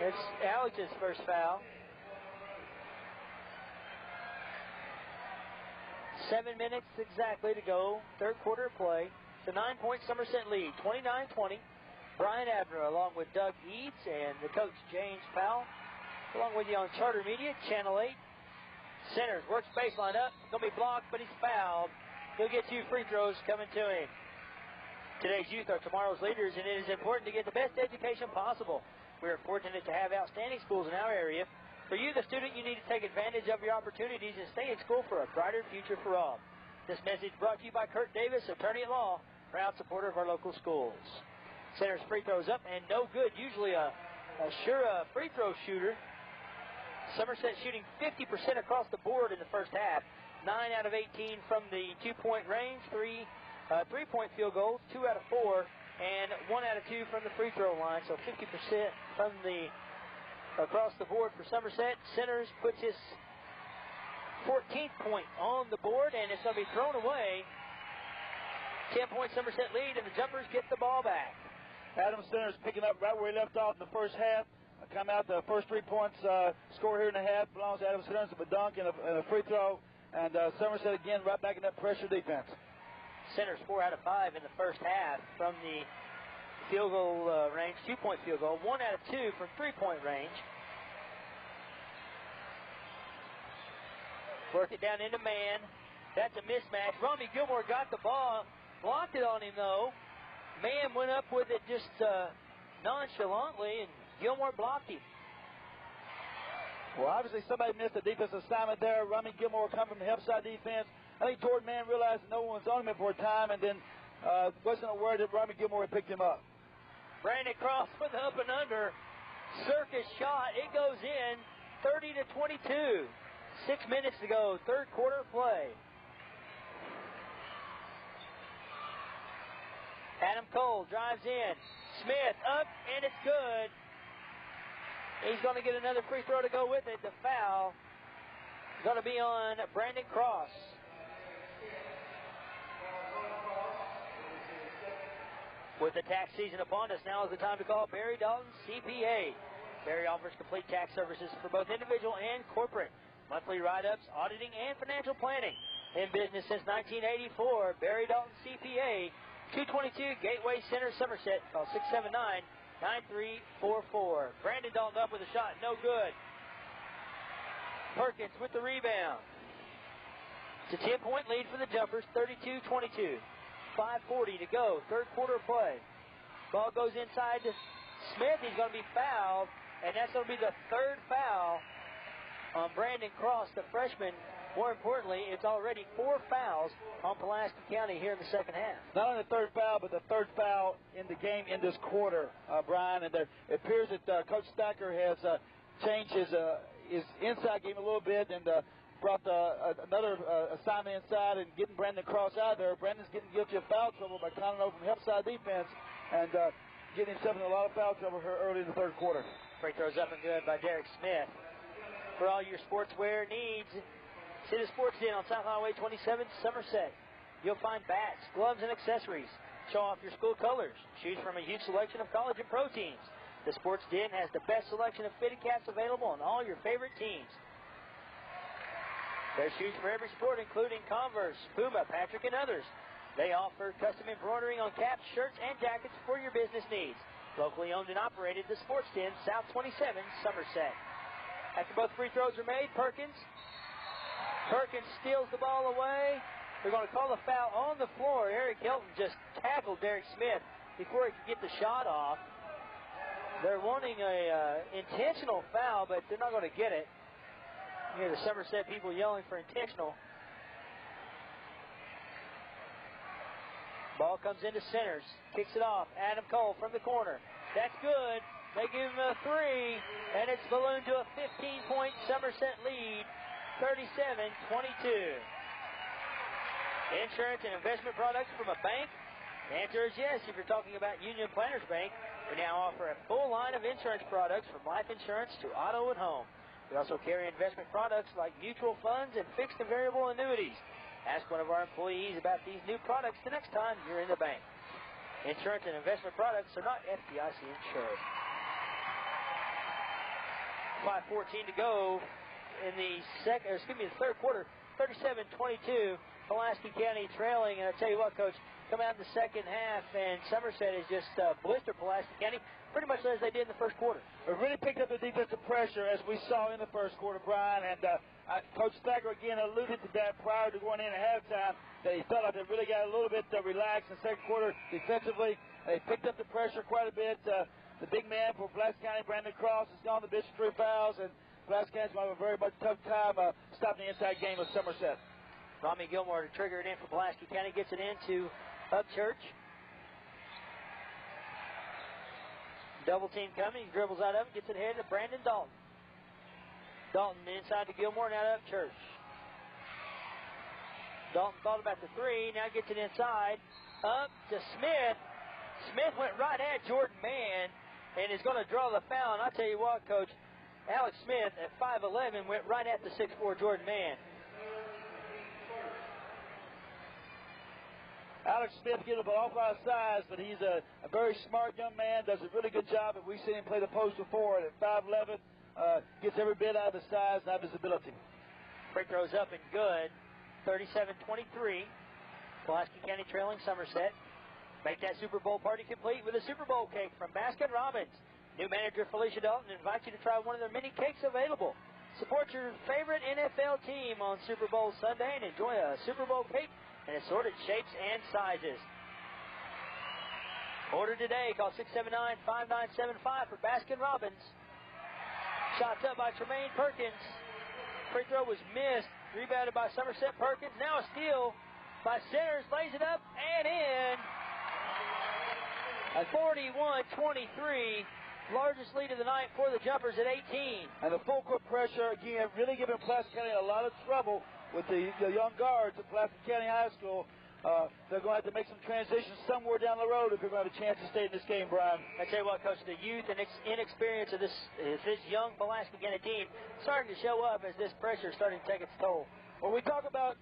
Speaker 2: It's Alex's first foul. 7 minutes exactly to go, third quarter of play. The 9-point Somerset lead, 29-20. Brian Abner along with Doug Eads and the coach James Powell, along with you on Charter Media, Channel 8. Centers, works baseline up, going to be blocked, but he's fouled. He'll get 2 free throws coming to him. Today's youth are tomorrow's leaders, and it is important to get the best education possible. We are fortunate to have outstanding schools in our area. For you, the student, you need to take advantage of your opportunities and stay in school for a brighter future for all. This message brought to you by Kurt Davis, attorney at law, proud supporter of our local schools. Center's free throws up and no good. Usually a sure free throw shooter. Somerset shooting 50% across the board in the first half. 9 out of 18 from the 2-point range, 3-point field goals, 2 out of 4, and 1 out of 2 from the free throw line. So 50% from the across the board for Somerset. Centers puts his 14th point on the board, and it's going to be thrown away. 10-point Somerset lead, and the Jumpers get the ball back.
Speaker 3: Adam Centers picking up right where he left off in the first half. Come out the first 3 points score here in the half belongs to Adam Centers with a dunk and a free throw. And Somerset again right back in that pressure defense.
Speaker 2: Centers 4 out of 5 in the first half from the field goal range, 2-point field goal, 1 out of 2 from 3-point range. Work it down into man. That's a mismatch. Romy Gilmore got the ball, blocked it on him though. Man went up with it just nonchalantly, and Gilmore blocked him.
Speaker 3: Well, obviously somebody missed a defensive assignment there. Romy Gilmore come from the help side defense. I think Jordan Mann realized that no one was on him for a time, and then wasn't aware that Romy Gilmore had picked him up.
Speaker 2: Brandon Cross with the up and under. Circus shot. It goes in. 30-22. 6 minutes to go. Third quarter play. Adam Cole drives in. Smith up, and it's good. He's going to get another free throw to go with it. The foul is going to be on Brandon Cross. With the tax season upon us, now is the time to call Barry Dalton CPA. Barry offers complete tax services for both individual and corporate. Monthly write-ups, auditing, and financial planning. In business since 1984, Barry Dalton CPA, 222 Gateway Center, Somerset. Call 679-9344. Brandon Dalton up with a shot, no good. Perkins with the rebound. It's a 10-point lead for the Jumpers, 32-22. 5:40 to go, third quarter play. Ball goes inside to Smith. He's going to be fouled, and that's going to be the third foul on Brandon Cross, the freshman. More importantly, it's already 4 fouls on Pulaski County here in the second half.
Speaker 3: Not only the third foul, but the third foul in the game in this quarter, Brian. And it appears that Coach Thacker has changed his inside game a little bit and brought another assignment inside and getting Brandon Cross out there. Brandon's getting guilty of foul trouble by coming over from help side defense and getting himself in a lot of foul trouble here early in the third quarter.
Speaker 2: Free throws up and good by Derek Smith. For all your sportswear needs, see the Sports Den on South Highway 27, Somerset. You'll find bats, gloves, and accessories. Show off your school colors. Choose from a huge selection of college and pro teams. The Sports Den has the best selection of fitted caps available on all your favorite teams. There's shoes for every sport, including Converse, Puma, Patrick, and others. They offer custom embroidering on caps, shirts, and jackets for your business needs. Locally owned and operated, the Sports Den, South 27, Somerset. After both free throws are made, Perkins steals the ball away. They're going to call a foul on the floor. Eric Hilton just tackled Derek Smith before he could get the shot off. They're wanting a intentional foul, but they're not going to get it. You hear the Somerset people yelling for intentional. Ball comes into Centers. Kicks it off. Adam Cole from the corner. That's good. They give him a 3, and it's ballooned to a 15-point Somerset lead. 37-22. Insurance and investment products from a bank? The answer is yes. If you're talking about Union Planters Bank, we now offer a full line of insurance products from life insurance to auto and home. We also carry investment products like mutual funds and fixed and variable annuities. Ask one of our employees about these new products the next time you're in the bank. Insurance and investment products are not FDIC insured. 5:14 to go in the third quarter. 37-22. Pulaski County trailing, and I tell you what, Coach, come out in the second half, and Somerset has just blistered Pulaski County pretty much as they did in the first quarter.
Speaker 3: It really picked up the defensive pressure as we saw in the first quarter, Brian, and Coach Thacker again alluded to that prior to going in at halftime, that he felt like they really got a little bit relaxed in the second quarter defensively. They picked up the pressure quite a bit. The big man for Pulaski County, Brandon Cross, has gone to the bench for 3 fouls, and Pulaski County's going to have a very much tough time stopping the inside game of Somerset.
Speaker 2: Rami Gilmore to trigger it in for Pulaski County, gets it into Upchurch. Double team coming, he dribbles out of it, gets it ahead to Brandon Dalton. Dalton inside to Gilmore, now to Upchurch. Dalton thought about the 3, now gets it inside, up to Smith. Smith went right at Jordan Mann and is going to draw the foul. And I tell you what, Coach, Alex Smith at 5'11" went right at the 6'4" Jordan Mann.
Speaker 3: Alex Smith gives up an awful lot of size, but he's a very smart young man, does a really good job. If we've seen him play the post before at 5'11", gets every bit out of his size and out of his ability.
Speaker 2: Free throws up and good. 37-23. Pulaski County trailing Somerset. Make that Super Bowl party complete with a Super Bowl cake from Baskin-Robbins. New manager Felicia Dalton invites you to try one of their many cakes available. Support your favorite NFL team on Super Bowl Sunday and enjoy a Super Bowl cake in assorted shapes and sizes. Order today. Call 679-5975 for Baskin-Robbins. Shots up by Tremaine Perkins. Free throw was missed. Rebounded by Somerset Perkins. Now a steal by Centers. Lays it up and in. At 41-23. Largest lead of the night for the Jumpers at 18.
Speaker 3: And the full court pressure, again, really giving Pulaski County a lot of trouble with the young guards at Pulaski County High School. They're going to have to make some transitions somewhere down the road if they're going to have a chance to stay in this game, Brian.
Speaker 2: I tell you what, Coach, the youth and inexperience of this young Pulaski County team starting to show up as this pressure is starting to take its toll.
Speaker 3: When we talk about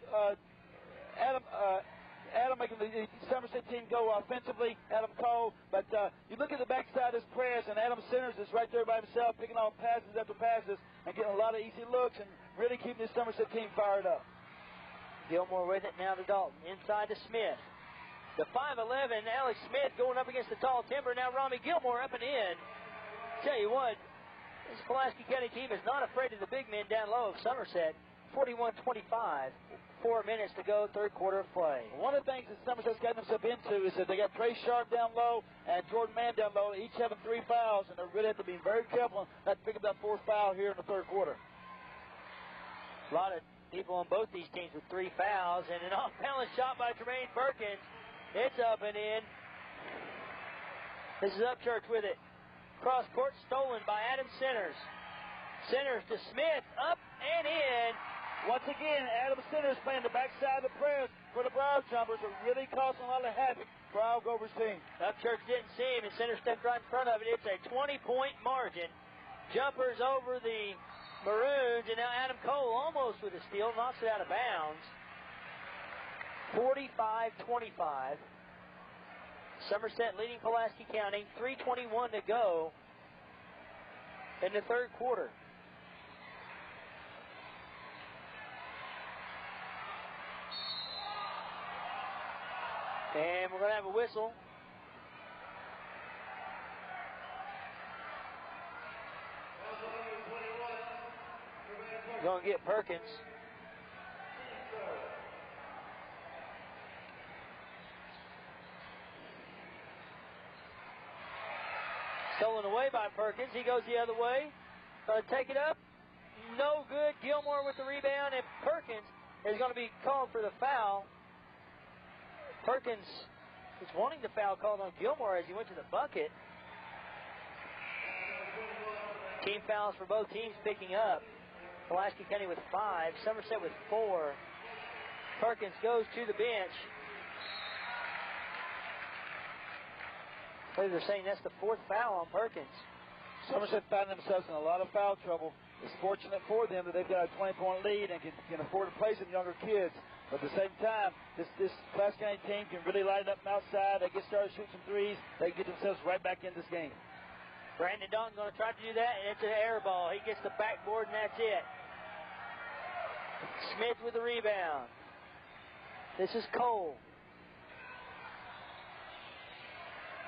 Speaker 3: Adam making the Somerset team go offensively, Adam Cole, but you look at the backside of this press, and Adam Centers is right there by himself, picking off passes after passes and getting a lot of easy looks and really keeping this Somerset team fired up.
Speaker 2: Gilmore with it now to Dalton. Inside to Smith. The 5'11", Alex Smith going up against the tall timber. Now Rami Gilmore up and in. Tell you what, this Pulaski County team is not afraid of the big men down low of Somerset. 41-25. 4 minutes to go, third quarter of play.
Speaker 3: One of the things that Somerset's gotten themselves into is that they got Trey Sharp down low and Jordan Mann down low, each having 3 fouls, and they really have to be very careful not to pick up that 4th foul here in the third quarter.
Speaker 2: A lot of people on both these teams with 3 fouls, and an off-balance shot by Tremaine Perkins. It's up and in. This is Upchurch with it. Cross court stolen by Adam Centers. Centers to Smith, up and in.
Speaker 3: Once again, Adam Centers playing the backside of the press for the Brown Jumpers are really causing a lot of havoc for Al Gover's team.
Speaker 2: Upchurch didn't see him, and Centers stepped right in front of it. It's a 20-point margin. Jumpers over the Maroons, and now Adam Cole almost with a steal, knocks it out of bounds. 45-25. Somerset leading Pulaski County. 3:21 to go in the third quarter. And we're going to have a whistle. Going to get Perkins. Stolen away by Perkins. He goes the other way. Take it up. No good. Gilmore with the rebound, and Perkins is going to be called for the foul. Perkins is wanting the foul called on Gilmore as he went to the bucket. Team fouls for both teams picking up. Pulaski County with 5. Somerset with 4. Perkins goes to the bench. They're saying that's the 4th foul on Perkins.
Speaker 3: Somerset found themselves in a lot of foul trouble. It's fortunate for them that they've got a 20-point lead and can afford to play some younger kids. But at the same time, this Pulaski County team can really light it up from outside. They get started shooting some threes. They can get themselves right back in this game.
Speaker 2: Brandon Dalton going to try to do that, and it's an air ball. He gets the backboard, and that's it. Smith with the rebound. This is Cole.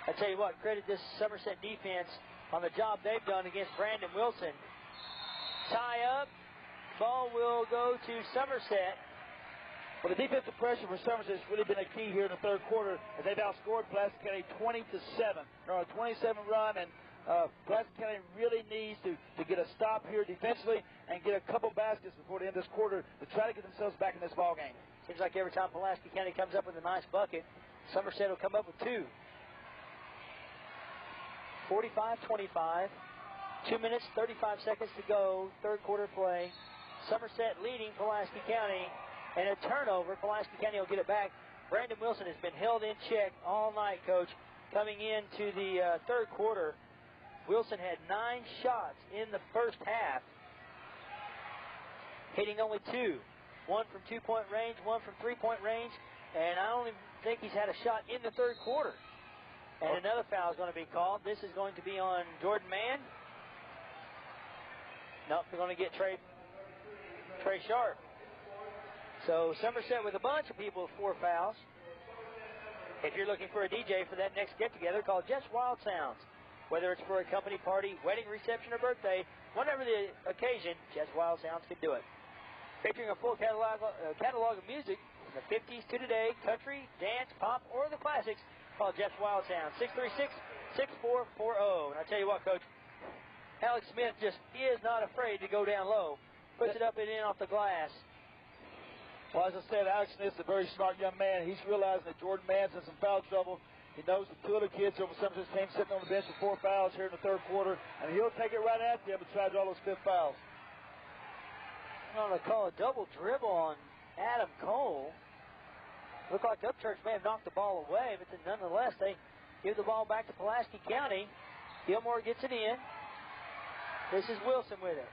Speaker 2: I tell you what, credit this Somerset defense on the job they've done against Brandon Wilson. Tie up. Ball will go to Somerset.
Speaker 3: Well, the defensive pressure for Somerset has really been a key here in the third quarter as they've outscored Pulaski County 20-7. They're on a 27 run, and Pulaski County really needs to get a stop here defensively and get a couple baskets before the end of this quarter to try to get themselves back in this ball game.
Speaker 2: Seems like every time Pulaski County comes up with a nice bucket, Somerset will come up with 2. 45-25. 2 minutes, 35 seconds to go. Third quarter play. Somerset leading Pulaski County. And a turnover. Pulaski County will get it back. Brandon Wilson has been held in check all night, Coach. Coming into the third quarter, Wilson had 9 shots in the first half, hitting only 2. 1 from 2-point range, 1 from 3-point range, and I don't even think he's had a shot in the third quarter. And another foul is going to be called. This is going to be on Jordan Mann. Nope, they're going to get Trey Sharp. So Somerset with a bunch of people with 4 fouls. If you're looking for a DJ for that next get-together, call Jess Wild Sounds. Whether it's for a company party, wedding reception, or birthday, whatever the occasion, Jess Wild Sounds can do it. Featuring a full catalog of music from the 50s to today, country, dance, pop, or the classics, call Jess Wild Sounds, 636-6440. And I tell you what, Coach, Alex Smith just is not afraid to go down low. Puts it up and in off the glass.
Speaker 3: Well, as I said, Alex Smith's a very smart young man. He's realizing that Jordan Mann's in some foul trouble. He knows the 2 other kids over Somerset's team sitting on the bench with 4 fouls here in the third quarter, and he'll take it right at them and try to draw those 5th fouls.
Speaker 2: I'm going to call a double dribble on Adam Cole. Looked like Upchurch may have knocked the ball away, but nonetheless, they give the ball back to Pulaski County. Gilmore gets it in. This is Wilson with it.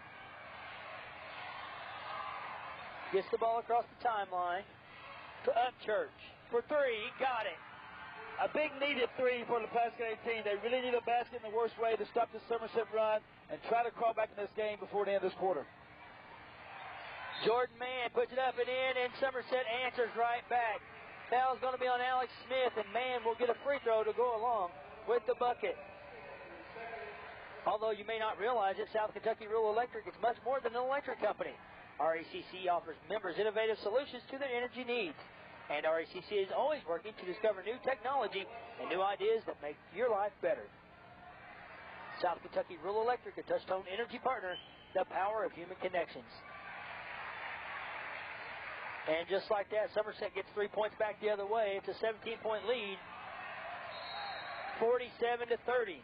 Speaker 2: Gets the ball across the timeline to Upchurch for 3. He got it.
Speaker 3: A big needed 3 for the Pulaski County team. They really need a basket in the worst way to stop the Somerset run and try to crawl back in this game before the end of this quarter.
Speaker 2: Jordan Mann puts it up and in, and Somerset answers right back. Foul's going to be on Alex Smith, and Mann will get a free throw to go along with the bucket. Although you may not realize it, South Kentucky Rural Electric is much more than an electric company. RACC offers members innovative solutions to their energy needs. And RACC is always working to discover new technology and new ideas that make your life better. South Kentucky Rural Electric, a touch-tone energy partner, the power of human connections. And just like that, Somerset gets 3 points back the other way. It's a 17-point lead, 47-30.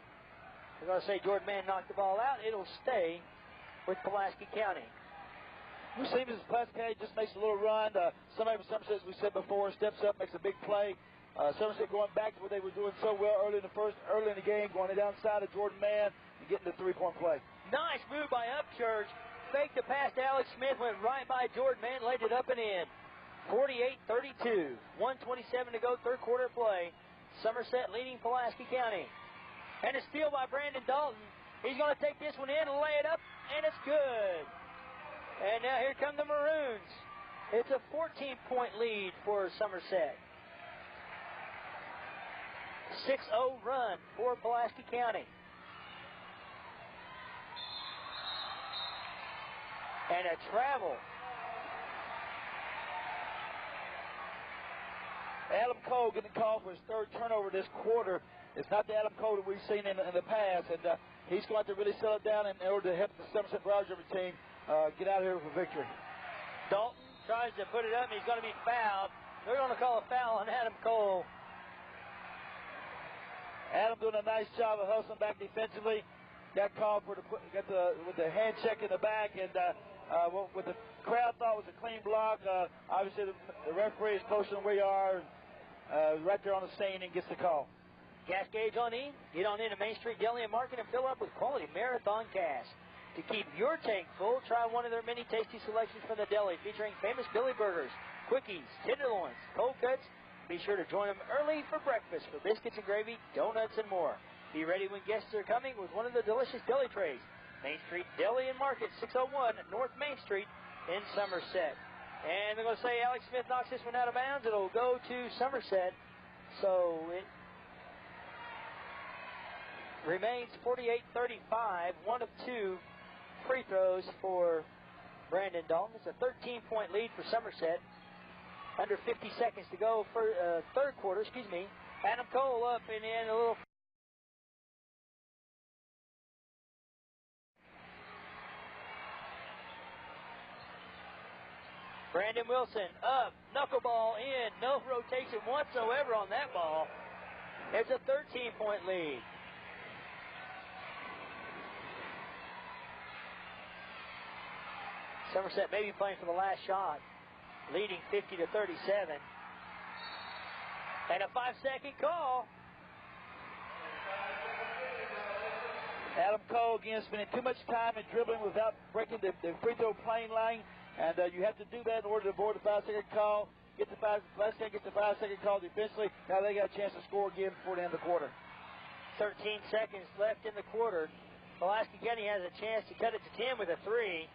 Speaker 2: We're going to say Jordan Mann knocked the ball out. It'll stay with Pulaski County.
Speaker 3: We see as Pulaski County just makes a little run. Somebody from Somerset, as we said before, steps up, makes a big play. Somerset going back to what they were doing so well early in the game, going downside of Jordan Mann and getting the 3-point play.
Speaker 2: Nice move by Upchurch. Faked the pass to Alex Smith, went right by Jordan Mann, laid it up and in. 48-32. 1:27 to go, third quarter play. Somerset leading Pulaski County. And a steal by Brandon Dalton. He's going to take this one in and lay it up, and it's good. And now here come the Maroons. It's a 14-point lead for Somerset. 6-0 run for Pulaski County. And a travel.
Speaker 3: Adam Cole getting called for his 3rd turnover this quarter. It's not the Adam Cole that we've seen in the past, and he's going to have to really settle down in order to help the Somerset Brothers team get out of here with a victory.
Speaker 2: Dalton tries to put it up, and he's going to be fouled. They're going to call a foul on Adam Cole.
Speaker 3: Adam doing a nice job of hustling back defensively. Got called for with the hand check in the back, and what the crowd thought was a clean block. Obviously, the referee is closer than we are, right there on the scene, and gets the call.
Speaker 2: Gas gauge on E. Get on into Main Street Deli and Market and fill up with quality Marathon gas. To keep your tank full, try one of their many tasty selections from the deli, featuring famous Billy Burgers, Quickies, tenderloins, cold cuts. Be sure to join them early for breakfast for biscuits and gravy, donuts, and more. Be ready when guests are coming with one of the delicious deli trays. Main Street Deli and Market, 601 North Main Street in Somerset. And they're going to say Alex Smith knocks this one out of bounds. It'll go to Somerset. So it remains 48-35, 1 of 2 free throws for Brandon Dalton. It's a 13-point lead for Somerset. Under 50 seconds to go for third quarter, Adam Cole up and in a little. Brandon Wilson up, knuckleball in, no rotation whatsoever on that ball. It's a 13-point lead. Somerset maybe playing for the last shot, leading 50-37. And a 5-second call.
Speaker 3: Adam Cole, again, spending too much time in dribbling without breaking the free throw plane line. And you have to do that in order to avoid the 5-second call. Last game gets the 5-second call defensively. Now they got a chance to score again before the end of the quarter.
Speaker 2: 13 seconds left in the quarter. Pulaski County has a chance to cut it to 10 with a 3.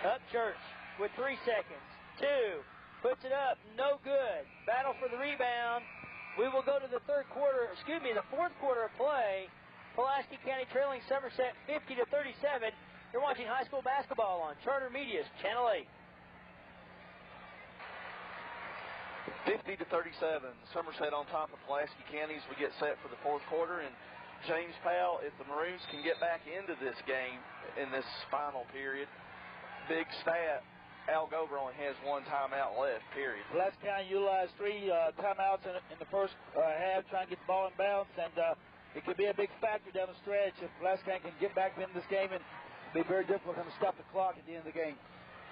Speaker 2: Upchurch with 3 seconds. 2. Puts it up. No good. Battle for the rebound. We will go to the the fourth quarter of play. Pulaski County trailing Somerset 50-37. You're watching high school basketball on Charter Media's Channel 8.
Speaker 4: 50-37. Somerset on top of Pulaski County as we get set for the fourth quarter. And James Powell, if the Maroons can get back into this game in this final period, big stat, Al Gober only has 1 timeout left, period.
Speaker 3: Pulaski County utilized 3 timeouts in the first half, trying to get the ball in bounds, and it could be a big factor down the stretch if Pulaski County can get back into this game, and it'll be very difficult to stop the clock at the end of the game.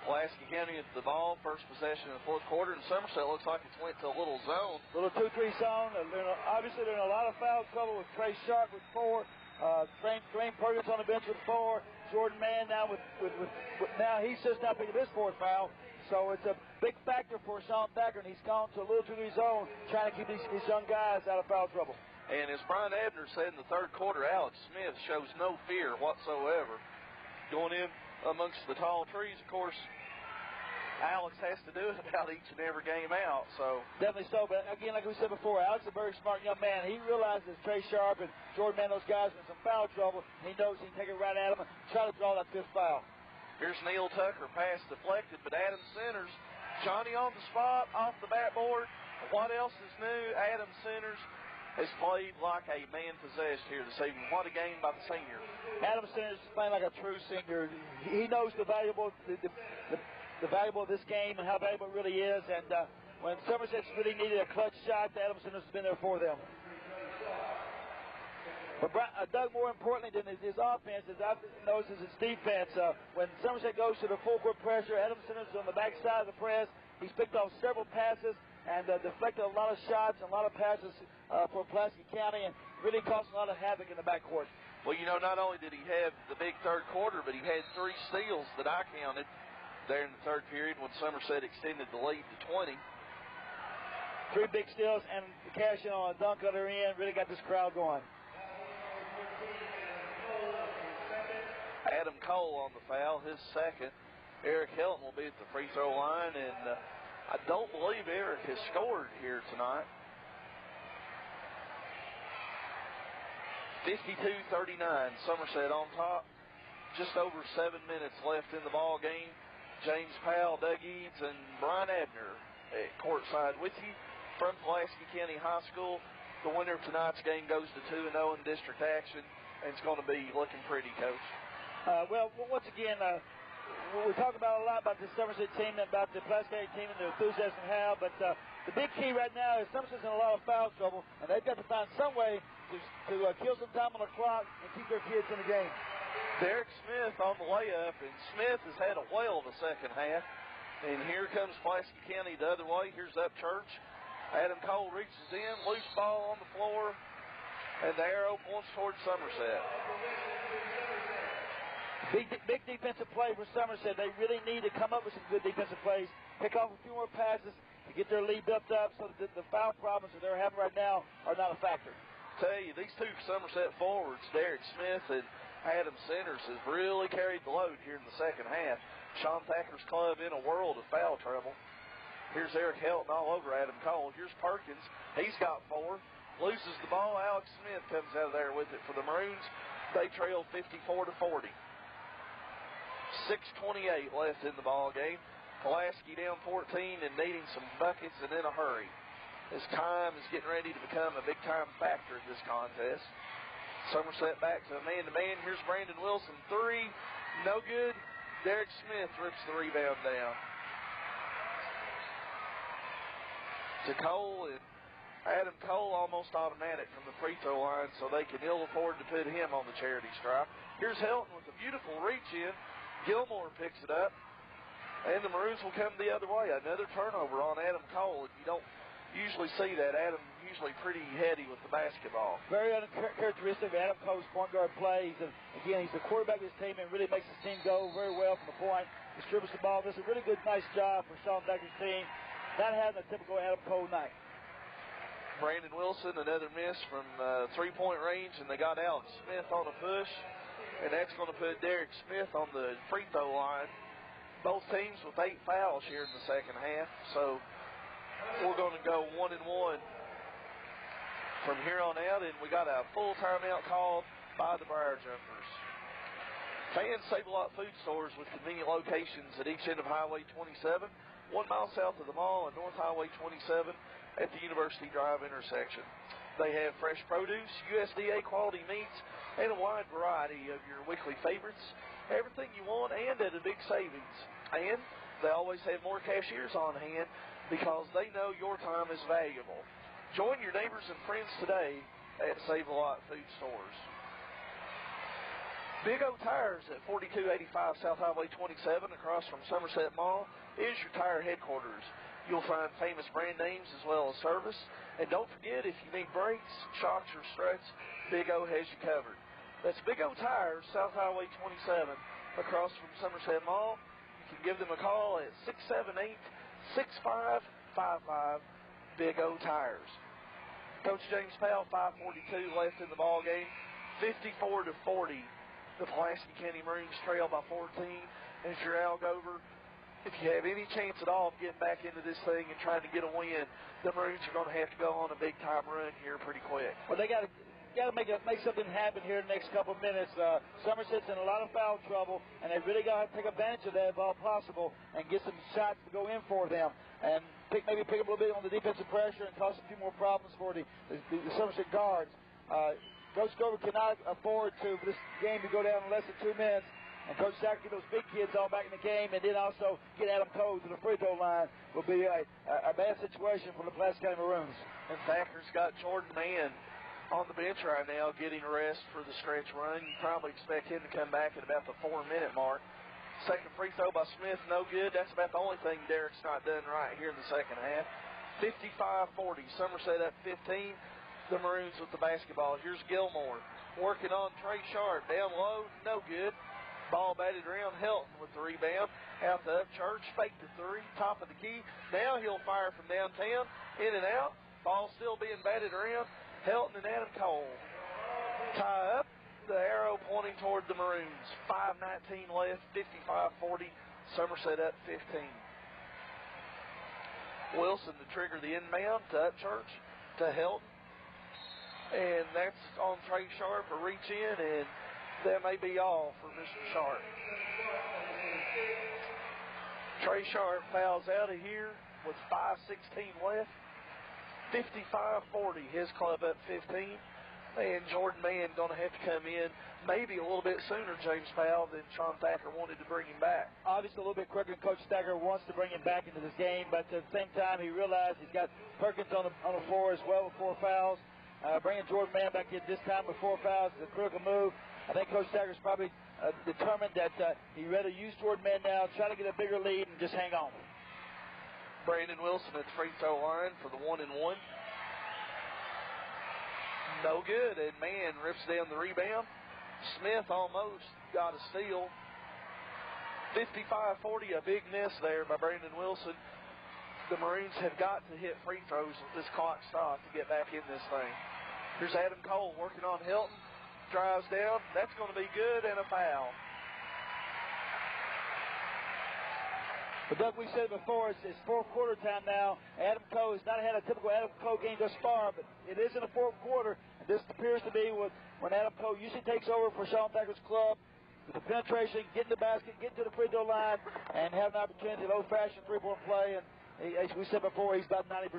Speaker 4: Pulaski County at the ball, first possession in the fourth quarter, and Somerset looks like it's went to a little zone.
Speaker 3: Little 2-3 zone. Obviously, they're in a lot of foul trouble with Trey Sharp with 4, Tremaine Perkins on the bench with 4, Jordan Mann now with now he's just now picking his 4th foul. So it's a big factor for Sean Thacker, and he's gone to a little 2-3 zone, trying to keep these young guys out of foul trouble.
Speaker 4: And as Brian Abner said in the third quarter, Alex Smith shows no fear whatsoever. Going in amongst the tall trees, of course, Alex has to do it about each and every game out. So
Speaker 3: definitely so, but again, like we said before, Alex is a very smart young man. He realizes Trey Sharp and Jordan Mann, those guys, are in some foul trouble. He knows he can take it right at him and try to draw that 5th foul.
Speaker 4: Here's Neil Tucker, pass deflected, but Adam Centers, Johnny on the spot, off the backboard. What else is new? Adam Centers has played like a man possessed here this evening. What a game by the senior.
Speaker 3: Adam Centers is playing like a true senior. He knows the valuable of this game and how valuable it really is. And when Somerset's really needed a clutch shot, Adam Centers has been there for them. But Doug, more importantly than his offense, knows his defense. When Somerset goes to the full court pressure, Adam Centers is on the backside of the press. He's picked off several passes and deflected a lot of shots and a lot of passes for Pulaski County, and really caused a lot of havoc in the backcourt.
Speaker 4: Well, not only did he have the big third quarter, but he had 3 steals that I counted there in the third period when Somerset extended the lead to 20.
Speaker 3: 3 big steals and cash in on a dunk on their end really got this crowd going.
Speaker 4: Adam Cole on the foul, his second. Eric Helton will be at the free throw line, and I don't believe Eric has scored here tonight. 52-39, Somerset on top. Just over 7 minutes left in the ball game. James Powell, Doug Eads, and Brian Abner at courtside with you from Pulaski County High School. The winner of tonight's game goes to 2-0 in district action, and it's going to be looking pretty, Coach.
Speaker 3: Well, once again, we talk about a lot about the Somerset team and about the Pulaski County team and the enthusiasm they have, but the big key right now is Somerset's in a lot of foul trouble, and they've got to find some way to kill some time on the clock and keep their kids in the game.
Speaker 4: Derek Smith on the layup, and Smith has had a whale of a second half. And here comes Pulaski County the other way. Here's Upchurch. Adam Cole reaches in, loose ball on the floor, and the arrow points towards Somerset.
Speaker 3: Big defensive play for Somerset. They really need to come up with some good defensive plays, pick off a few more passes to get their lead built up so that the foul problems that they're having right now are not a factor.
Speaker 4: Tell you, these two Somerset forwards, Derek Smith and Adam Centers, has really carried the load here in the second half. Sean Thacker's club in a world of foul trouble. Here's Eric Helton all over Adam Cole. Here's Perkins. He's got 4. Loses the ball. Alex Smith comes out of there with it for the Maroons. They trail 54-40. 6:28 left in the ball game. Pulaski down 14 and needing some buckets and in a hurry. As time is getting ready to become a big-time factor in this contest. Somerset back to a man-to-man. Here's Brandon Wilson. 3. No good. Derek Smith rips the rebound down. To Cole, and Adam Cole almost automatic from the free throw line, so they can ill afford to put him on the charity stripe. Here's Helton with a beautiful reach in. Gilmore picks it up, and the Maroons will come the other way. Another turnover on Adam Cole, and you don't usually see that. Adam usually pretty heady with the basketball.
Speaker 3: Very uncharacteristic of Adam Cole's point guard plays. And again, he's the quarterback of his team and really makes his team go very well from the point. Distributes the ball. Does a really good, nice job for Sean Thacker's team. Not having a typical Adam Cole night.
Speaker 4: Brandon Wilson, another miss from three-point range, and they got Alex Smith on a push, and that's going to put Derek Smith on the free throw line. Both teams with 8 fouls here in the second half, so we're going to go 1-1 from here on out, and we got a full timeout called by the Briar Jumpers. Fans Save-A-Lot food stores with convenient locations at each end of Highway 27, 1 mile south of the mall and North Highway 27 at the University Drive intersection. They have fresh produce, USDA quality meats, and a wide variety of your weekly favorites. Everything you want and at a big savings. And they always have more cashiers on hand because they know your time is valuable. Join your neighbors and friends today at Save-A-Lot food stores. Big O Tires at 4285 South Highway 27 across from Somerset Mall is your tire headquarters. You'll find famous brand names as well as service. And don't forget, if you need brakes, shocks, or struts, Big O has you covered. That's Big O Tires, South Highway 27 across from Somerset Mall. You can give them a call at 678-6555, Big O Tires. Coach James Powell, 5:42 left in the ball game, 54-40. The Pulaski County Maroons trail by 14. And if you're Algover, if you have any chance at all of getting back into this thing and trying to get a win, the Maroons are going to have to go on a big-time run here pretty quick.
Speaker 3: Well, they got to make something happen here in the next couple of minutes. Somerset's in a lot of foul trouble, and they really got to take advantage of that if all possible and get some shots to go in for them. And maybe pick up a little bit on the defensive pressure and cause a few more problems for the Somerset guards. Coach Gover cannot afford for this game to go down in less than 2 minutes. And Coach Sacker get those big kids all back in the game and then also get Adam Cole to the free throw line will be a bad situation for the Pulaski County Maroons.
Speaker 4: And Thacker's got Jordan Mann on the bench right now getting a rest for the stretch run. You probably expect him to come back at about the 4-minute mark. Second free throw by Smith, no good. That's about the only thing Derek's not done right here in the second half. 55-40. Somerset up 15. The Maroons with the basketball. Here's Gilmore working on Trey Sharp. Down low, no good. Ball batted around. Helton with the rebound. Out to Upchurch. Fake the 3. Top of the key. Now he'll fire from downtown. In and out. Ball still being batted around. Helton and Adam Cole tie up. The arrow pointing toward the Maroons. 5:19 left. 55-40. Somerset up 15. Wilson to trigger the inbound to Upchurch. To Helton. And that's on Trey Sharp, a reach in, and that may be all for Mr. Sharp. Trey Sharp fouls out of here with 5:16 left. 55-40, his club up 15. And Jordan Mann going to have to come in maybe a little bit sooner, James Powell, than Sean Thacker wanted to bring him back.
Speaker 3: Obviously a little bit quicker than Coach Thacker wants to bring him back into this game, but at the same time he realized he's got Perkins on the floor as well with 4 fouls. bringing Jordan Mann back in this time with 4 fouls is a critical move. I think Coach Stagger's probably determined that he'd rather use Jordan Mann now, try to get a bigger lead, and just hang on.
Speaker 4: Brandon Wilson at the free throw line for the 1-and-1. No good, and Mann rips down the rebound. Smith almost got a steal. 55-40, a big miss there by Brandon Wilson. The Maroons have got to hit free throws with this clock stop to get back in this thing. Here's Adam Cole working on Hilton. Drives down. That's going to be good, and a foul.
Speaker 3: But Doug, we said before, it's fourth quarter time now. Adam Cole has not had a typical Adam Cole game thus far, but it is in the fourth quarter. And this appears to be when Adam Cole usually takes over for Sean Thacker's club with the penetration, getting the basket, getting to the free throw line, and have an opportunity of old-fashioned three-point play. And as we said before, he's about 90%.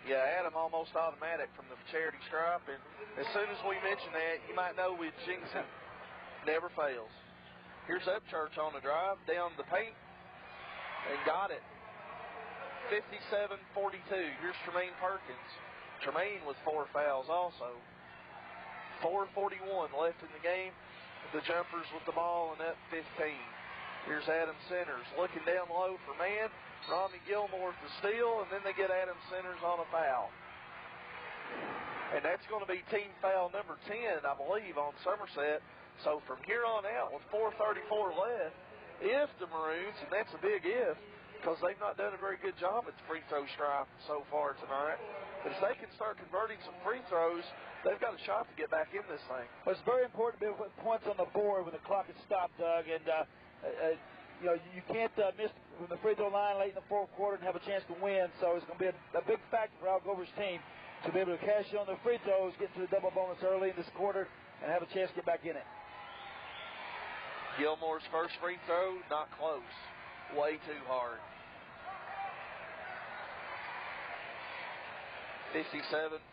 Speaker 4: Yeah, Adam almost automatic from the charity stripe. And as soon as we mention that, you might know we jinx him. Never fails. Here's Upchurch on the drive, down the paint. And got it. 57-42. Here's Tremaine Perkins. Tremaine with 4 fouls also. 4:41 left in the game. The Jumpers with the ball and up 15. Here's Adam Centers looking down low for Mann. Rodney Gilmore with the steal, and then they get Adam Centers on a foul. And that's going to be team foul number 10, I believe, on Somerset. So from here on out, with 4:34 left, if the Maroons, and that's a big if, because they've not done a very good job at the free throw stripe so far tonight, but if they can start converting some free throws, they've got a shot to get back in this thing.
Speaker 3: Well, it's very important to be able to put points on the board when the clock is stopped, Doug, and you can't miss from the free throw line late in the fourth quarter and have a chance to win, so it's going to be a big factor for Al Gover's team to be able to cash in on their free throws, get to the double bonus early in this quarter, and have a chance to get back in it.
Speaker 4: Gilmore's first free throw, not close. Way too hard. 57-42.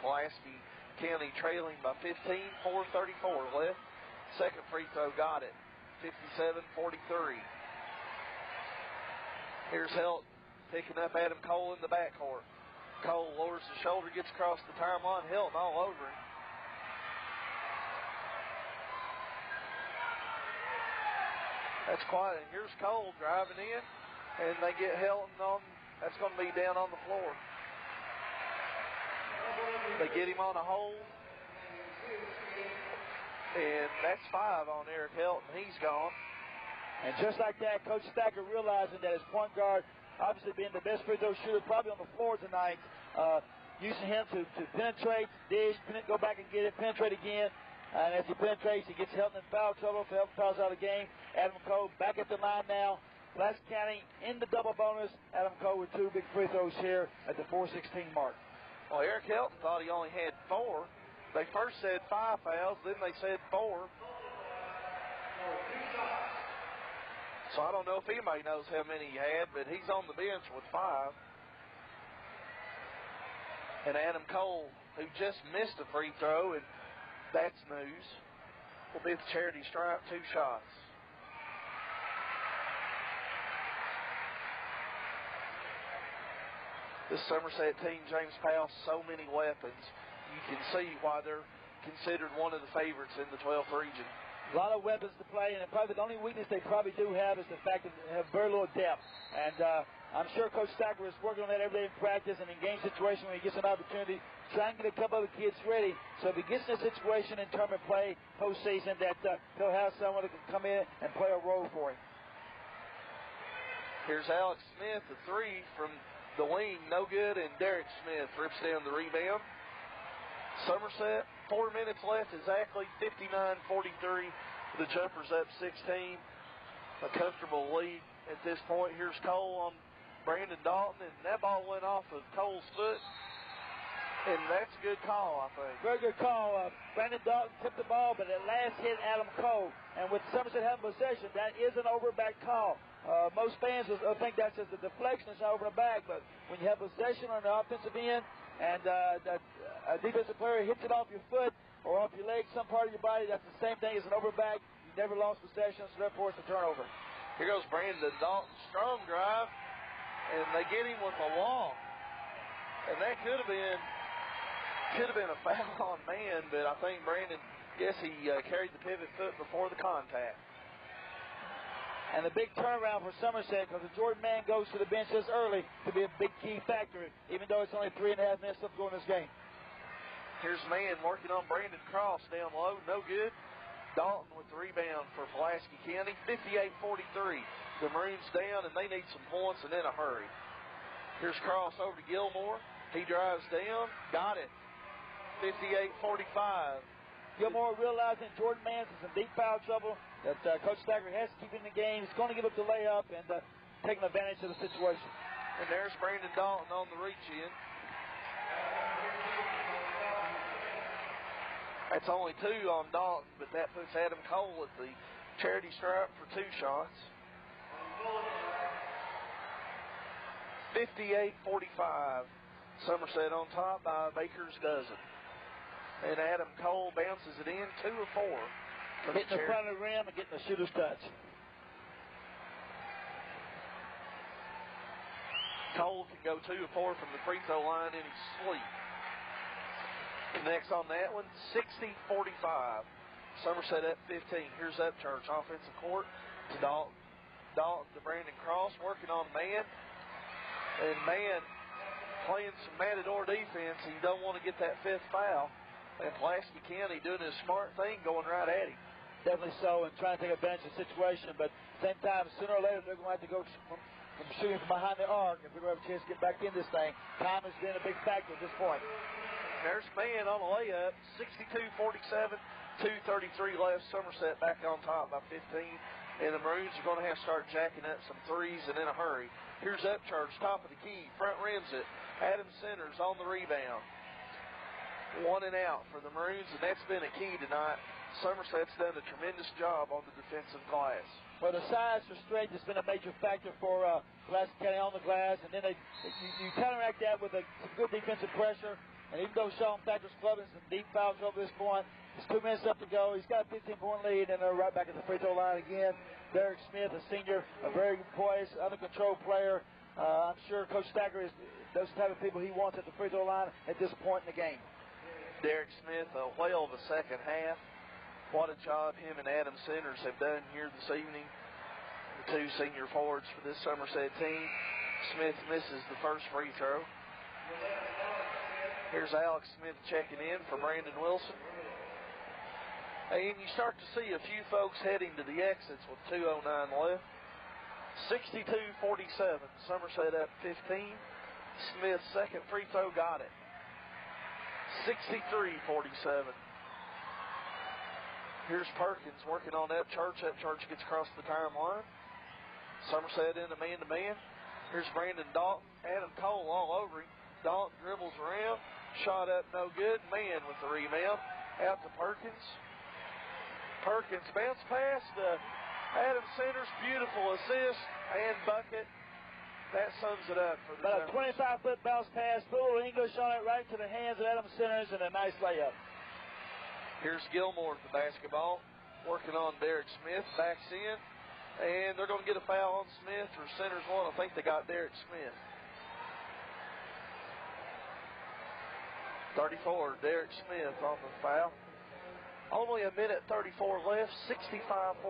Speaker 4: Pulaski County trailing by 15. 4:34 left. Second free throw, got it. 57-43. Here's Helt picking up Adam Cole in the backcourt. Cole lowers the shoulder, gets across the timeline. Helt all over him. That's quiet. And here's Cole driving in, and they get Helton on. That's going to be down on the floor. They get him on a hold, and that's 5 on Eric Helton. He's gone.
Speaker 3: And just like that, Coach Stacker realizing that his point guard, obviously being the best free throw shooter probably on the floor tonight, using him to penetrate, dish, go back and get it, penetrate again. And as he penetrates, he gets Helton in foul trouble. So Helton fouls out of the game. Adam Cole back at the line now. Pulaski County in the double bonus. Adam Cole with 2 big free throws here at the 4:16 mark.
Speaker 4: Well, Eric Helton thought he only had 4. They first said 5 fouls, then they said 4. So I don't know if anybody knows how many he had, but he's on the bench with 5. And Adam Cole, who just missed a free throw, and that's news, will be at the charity stripe, 2 shots. This Somerset team, James Powell, so many weapons. You can see why they're considered one of the favorites in the 12th region.
Speaker 3: A lot of weapons to play, and probably the only weakness they probably do have is the fact that they have very little depth. And I'm sure Coach Stacker is working on that every day in practice and in game situation when he gets an opportunity, trying to get a couple of the kids ready. So if he gets in a situation in tournament play postseason that he'll have someone that can come in and play a role for him.
Speaker 4: Here's Alex Smith, the 3 from the wing, no good, and Derek Smith rips down the rebound. Somerset, 4 minutes left, exactly 59-43. The Jumpers up 16. A comfortable lead at this point. Here's Cole on Brandon Dalton, and that ball went off of Cole's foot. And that's a good call, I think.
Speaker 3: Very good call. Brandon Dalton tipped the ball, but at last hit Adam Cole. And with Somerset having possession, that is an over-back call. Most fans will think that's just a deflection, it's not over the back. But when you have possession on the offensive end, and a defensive player hits it off your foot or off your leg, some part of your body, that's the same thing as an overback. You never lost possession, so therefore it's a turnover.
Speaker 4: Here goes Brandon Dalton, strong drive, and they get him with a long. And that could have been Could have been a foul on man, but I think Brandon, he carried the pivot foot before the contact.
Speaker 3: And the big turnaround for Somerset, because the Jordan man goes to the bench this early, to be a big key factor, even though it's only 3.5 minutes left to go in this game.
Speaker 4: Here's man working on Brandon Cross down low, no good. Dalton with the rebound for Pulaski County, 58-43. The Maroons down, and they need some points and in a hurry. Here's Cross over to Gilmore. He drives down, got it. 58-45.
Speaker 3: Gilmore realizing Jordan Mann's in some deep foul trouble, that Coach Stacker has to keep in the game. He's going to give up the layup and taking advantage of the situation.
Speaker 4: And there's Brandon Dalton on the reach in. That's only 2 on Dalton, but that puts Adam Cole at the charity stripe for 2 shots. 58-45. Somerset on top by Baker's dozen. And Adam Cole bounces it in, 2 of 4.
Speaker 3: Hitting the front of the rim and getting the shooter's touch.
Speaker 4: Cole can go 2 of 4 from the free throw line in his sleep. Connects on that one, 60-45. Somerset at 15. Here's Upchurch, offensive court to Dalton. Dalton to Brandon Cross, working on man. And man, playing some Matador defense. He don't want to get that 5th foul. And Pulaski County doing his smart thing, going right at him.
Speaker 3: Definitely so, and trying to take advantage of the situation. But at the same time, sooner or later, they're going to have to go from shooting from behind the arc if they're going to have a chance to get back in this thing. Time has been a big factor at this point.
Speaker 4: There's man on the layup, 62-47, 2:33 left. Somerset back on top by 15. And the Maroons are going to have to start jacking up some threes and in a hurry. Here's Upchurch, top of the key, front rims it. Adam Centers on the rebound. 1 and out for the Maroons, and that's been a key tonight. Somerset's done a tremendous job on the defensive glass.
Speaker 3: Well, the size for strength has been a major factor for Pulaski County on the glass, and then you counteract that with some good defensive pressure. And even though Sean Thacker's club is in deep foul trouble at this point, it's 2 minutes left to go. He's got a 15-point lead, and they're right back at the free throw line again. Derek Smith, a senior, a very poised, under control player. I'm sure Coach Thacker is those type of people he wants at the free throw line at this point in the game.
Speaker 4: Derek Smith, a whale of a second half. What a job him and Adam Centers have done here this evening. The 2 senior forwards for this Somerset team. Smith misses the first free throw. Here's Alex Smith checking in for Brandon Wilson. And you start to see a few folks heading to the exits with 2:09 left. 62-47. Somerset up 15. Smith's second free throw got it. 63-47. Here's Perkins working on Upchurch. Upchurch gets across the timeline. Somerset in a man-to-man. Here's Brandon Dalton. Adam Cole all over him. Dalton dribbles around. Shot up no good. Man with the rebound. Out to Perkins. Perkins bounce pass to Adam Centers. Beautiful assist and bucket. That sums it up for the
Speaker 3: About a 25-foot bounce pass. Put a little English on it right to the hands of Adam Centers and a nice layup.
Speaker 4: Here's Gilmore with the basketball. Working on Derek Smith. Backs in. And they're going to get a foul on Smith or Centers one. I think they got Derek Smith. 34, Derek Smith on the foul. Only a minute 34 left, 65-47.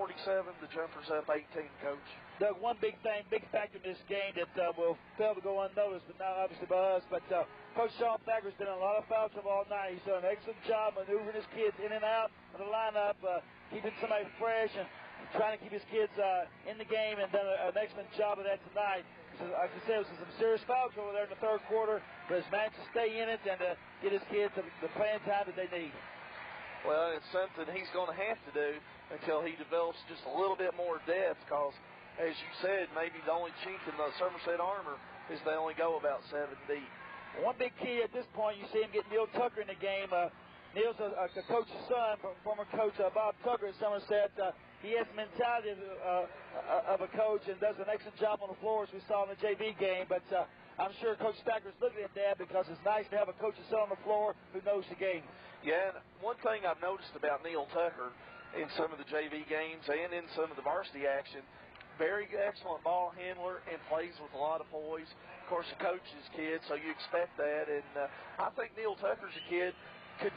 Speaker 4: The Jumpers up 18, Coach.
Speaker 3: Doug, one big factor in this game that will fail to go unnoticed, but not obviously by us, but Coach Sean Thacker's been in a lot of foul trouble all night. He's done an excellent job maneuvering his kids in and out of the lineup, keeping somebody fresh and trying to keep his kids in the game, and done an excellent job of that tonight. So, like I said, it was some serious foul trouble there in the third quarter, but he's managed to stay in it and get his kids the playing time that they need.
Speaker 4: Well, it's something he's going to have to do until he develops just a little bit more depth because, as you said, maybe the only chink in the Somerset armor is they only go about 7 deep.
Speaker 3: One big key at this point, you see him get Neil Tucker in the game. Neil's a coach's son, former coach Bob Tucker at Somerset. He has the mentality of a coach and does an excellent job on the floor, as we saw in the JV game. But I'm sure Coach Stacker's looking at that because it's nice to have a coach's son on the floor who knows the game.
Speaker 4: Yeah, and one thing I've noticed about Neil Tucker in some of the JV games and in some of the varsity action, very excellent ball handler and plays with a lot of poise. Of course, a coach's kid, so you expect that. And I think Neil Tucker's a kid could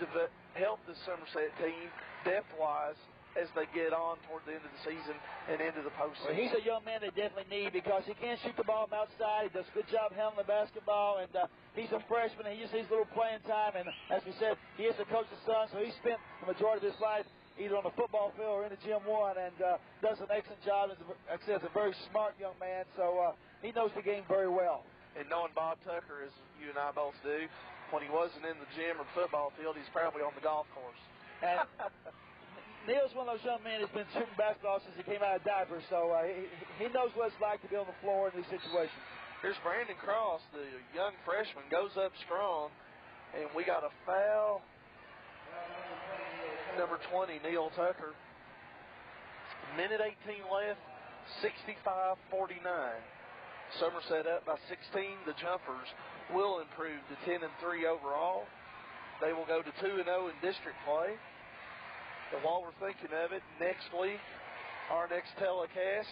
Speaker 4: help the Somerset team depth-wise as they get on toward the end of the season and into the postseason.
Speaker 3: Well, he's a young man they definitely need because he can shoot the ball from outside. He does a good job handling the basketball, and he's a freshman. And he just needs a little playing time. And as we said, he is the coach's son, so he spent the majority of his life either on the football field or in the Gym 1, and does an excellent job. Like I said, he's a very smart young man, so he knows the game very well.
Speaker 4: And knowing Bob Tucker, as you and I both do, when he wasn't in the gym or football field, he's probably on the golf course.
Speaker 3: And Neil's one of those young men who's been shooting basketball since he came out of diapers, so he knows what it's like to be on the floor in these situations.
Speaker 4: Here's Brandon Cross, the young freshman, goes up strong, and we got a foul. Number 20, Neil Tucker. Minute 18 left, 65-49. Somerset up by 16. The Jumpers will improve to 10-3 overall. They will go to 2-0 in district play. And while we're thinking of it, next week, our next telecast,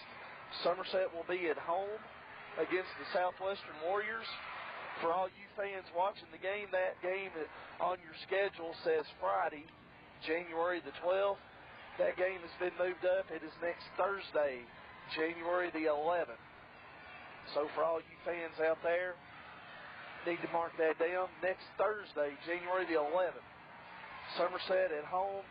Speaker 4: Somerset will be at home against the Southwestern Warriors. For all you fans watching the game, that game on your schedule says Friday, January the 12th. That game has been moved up. It is next Thursday, January the 11th. So for all you fans out there, need to mark that down. Next Thursday, January the 11th, Somerset at home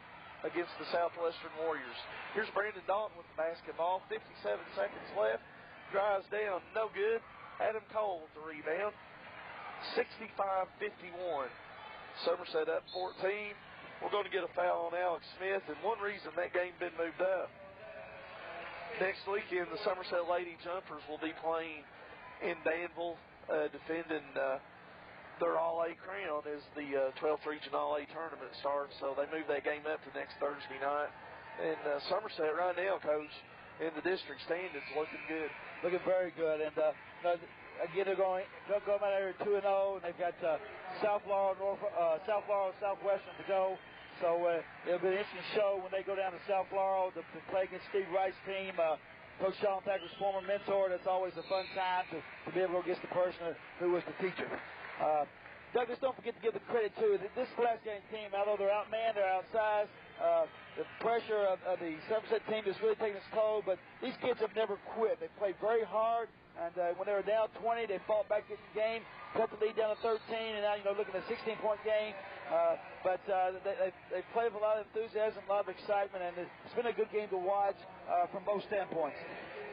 Speaker 4: against the Southwestern Warriors. Here's Brandon Dalton with the basketball. 57 seconds left. Drives down. No good. Adam Cole with the rebound. 65-51. Somerset up 14. We're going to get a foul on Alex Smith, and one reason that game been moved up. Next weekend, the Somerset Lady Jumpers will be playing in Danville, defending their All-A crown as the 12th Region All-A tournament starts. So they moved that game up to next Thursday night. And Somerset right now, Coach, in the district standings, looking good.
Speaker 3: Looking very good. And again, they'll go out there 2-0, and they've got South Laurel, Southwestern to go. So it'll be an interesting show when they go down to South Laurel to play against Steve Wright's team. Coach Sean Thacker's former mentor. That's always a fun time to be able to go against the person who was the teacher. Douglas, don't forget to give the credit to this Pulaski team. Although they're outmanned, they're outsized. The pressure of the Somerset team is really taking its toll, but these kids have never quit. They played very hard, and when they were down 20, they fought back in the game, cut the lead down to 13, and now, looking at a 16-point game. But they played with a lot of enthusiasm, a lot of excitement, and it's been a good game to watch from both standpoints.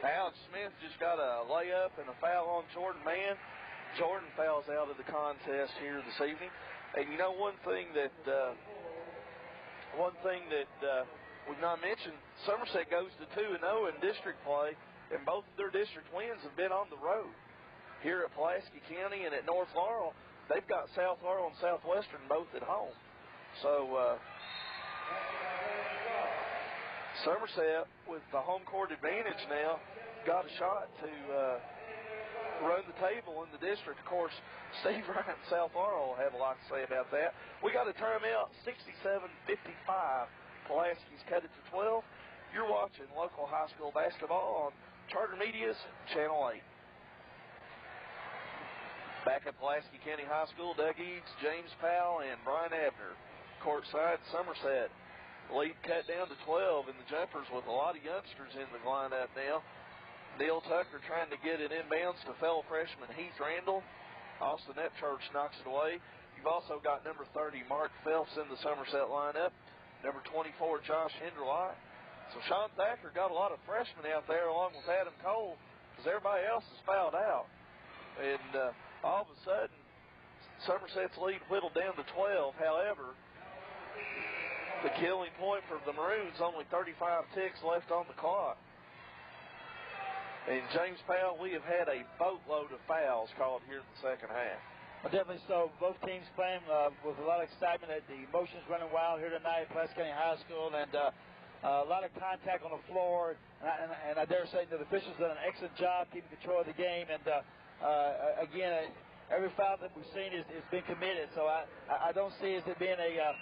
Speaker 4: Alex Smith just got a layup and a foul on Jordan Mann. Jordan fouls out of the contest here this evening. And one thing that we've not mentioned, Somerset goes to 2-0 in district play, and both of their district wins have been on the road. Here at Pulaski County and at North Laurel, they've got South Laurel and Southwestern both at home. So Somerset, with the home court advantage now, got a shot to run the table in the district. Of course, Steve Wright and South Laurel will have a lot to say about that. We got a timeout, 67-55. Pulaski's cut it to 12. You're watching local high school basketball on Charter Media's Channel 8. Back at Pulaski County High School, Doug Eads, James Powell, and Brian Abner. Courtside, Somerset. Lead cut down to 12, and the Jumpers with a lot of youngsters in the lineup now. Neil Tucker trying to get it inbounds to fellow freshman Heath Randall. Austin Epchurch knocks it away. You've also got number 30, Mark Phelps, in the Somerset lineup. Number 24, Josh Hinderlot. So Sean Thacker got a lot of freshmen out there along with Adam Cole because everybody else is fouled out. And all of a sudden, Somerset's lead whittled down to 12. However, the killing point for the Maroons, only 35 ticks left on the clock. And James Powell, we have had a boatload of fouls called here in the second half.
Speaker 3: Well, definitely so. Both teams playing with a lot of excitement. The emotions running wild here tonight at Pulaski County High School, and a lot of contact on the floor. And I dare say that the officials done an excellent job keeping control of the game. And again, every foul that we've seen has been committed. So I don't see it being a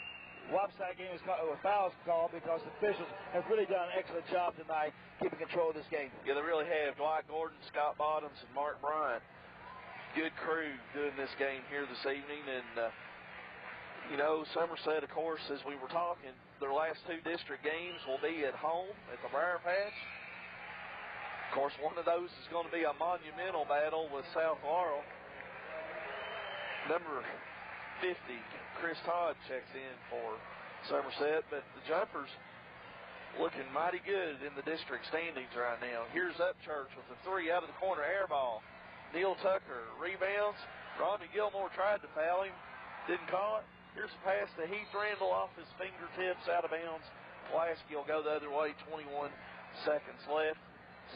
Speaker 3: lopsided game with fouls called because the officials have really done an excellent job tonight keeping control of this game.
Speaker 4: Yeah, they really have. Dwight Gordon, Scott Bottoms, and Mark Bryant. good crew doing this game here this evening. And, you know, Somerset, of course, as we were talking, their last 2 district games will be at home at the Briar Patch. Of course, one of those is going to be a monumental battle with South Laurel. Number 50, Chris Todd, checks in for Somerset, but the Jumpers looking mighty good in the district standings right now. Here's Upchurch with a 3 out of the corner air ball. Neil Tucker rebounds. Rodney Gilmore tried to foul him, didn't call it. Here's a pass to Heath Randall off his fingertips, out of bounds. Pulaski will go the other way, 21 seconds left.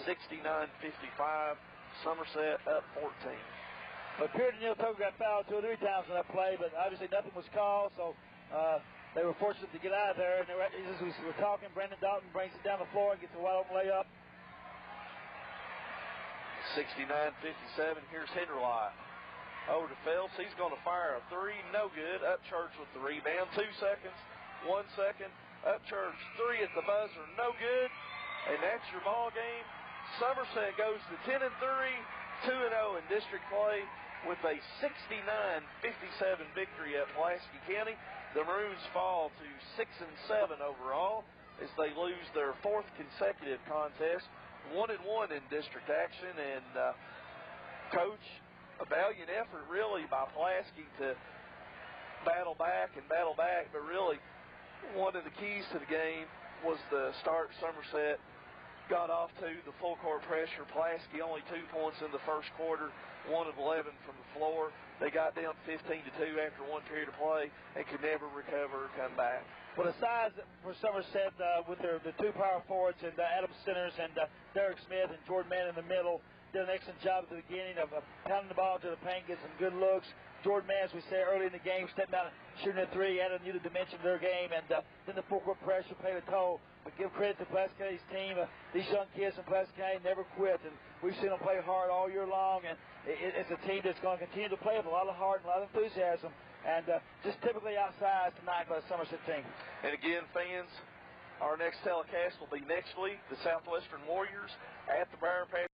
Speaker 4: 69-55, Somerset up 14.
Speaker 3: But appeared Neil Tucker got fouled 2 or 3 times on that play, but obviously nothing was called, so they were fortunate to get out of there. And as we were talking, Brandon Dalton brings it down the floor and gets a wide open layup.
Speaker 4: 69-57, here's Henderlot. Over to Phelps, he's going to fire a 3, no good. Upchurch with the rebound, 2 seconds, 1 second. Upchurch 3 at the buzzer, no good. And that's your ball game. Somerset goes to 10-3, 2-0 in district play with a 69-57 victory at Pulaski County. The Maroons fall to 6-7 overall as they lose their 4th consecutive contest. 1-1 in district action, and Coach, a valiant effort really by Pulaski to battle back, but really one of the keys to the game was the start Somerset got off to, the full court pressure. Pulaski only 2 points in the first quarter, 1 of 11 from the floor. They got down 15-2 after 1 period of play and could never recover or come back.
Speaker 3: Well, the size for Somerset with the 2 power forwards and Adam Sinners and Derek Smith and Jordan Mann in the middle did an excellent job at the beginning of pounding the ball to the paint, getting some good looks. Jordan Mann, as we said early in the game, stepped out and shooting a 3, added a new dimension to their game, and then the full court pressure played a toll. But give credit to Pulaski County's team. These young kids in Pulaski County never quit, and we've seen them play hard all year long, and it's a team that's going to continue to play with a lot of heart and a lot of enthusiasm, and just typically outsized tonight by the Somerset team.
Speaker 4: And again, fans, our next telecast will be next week, the Southwestern Warriors at the Briar Patch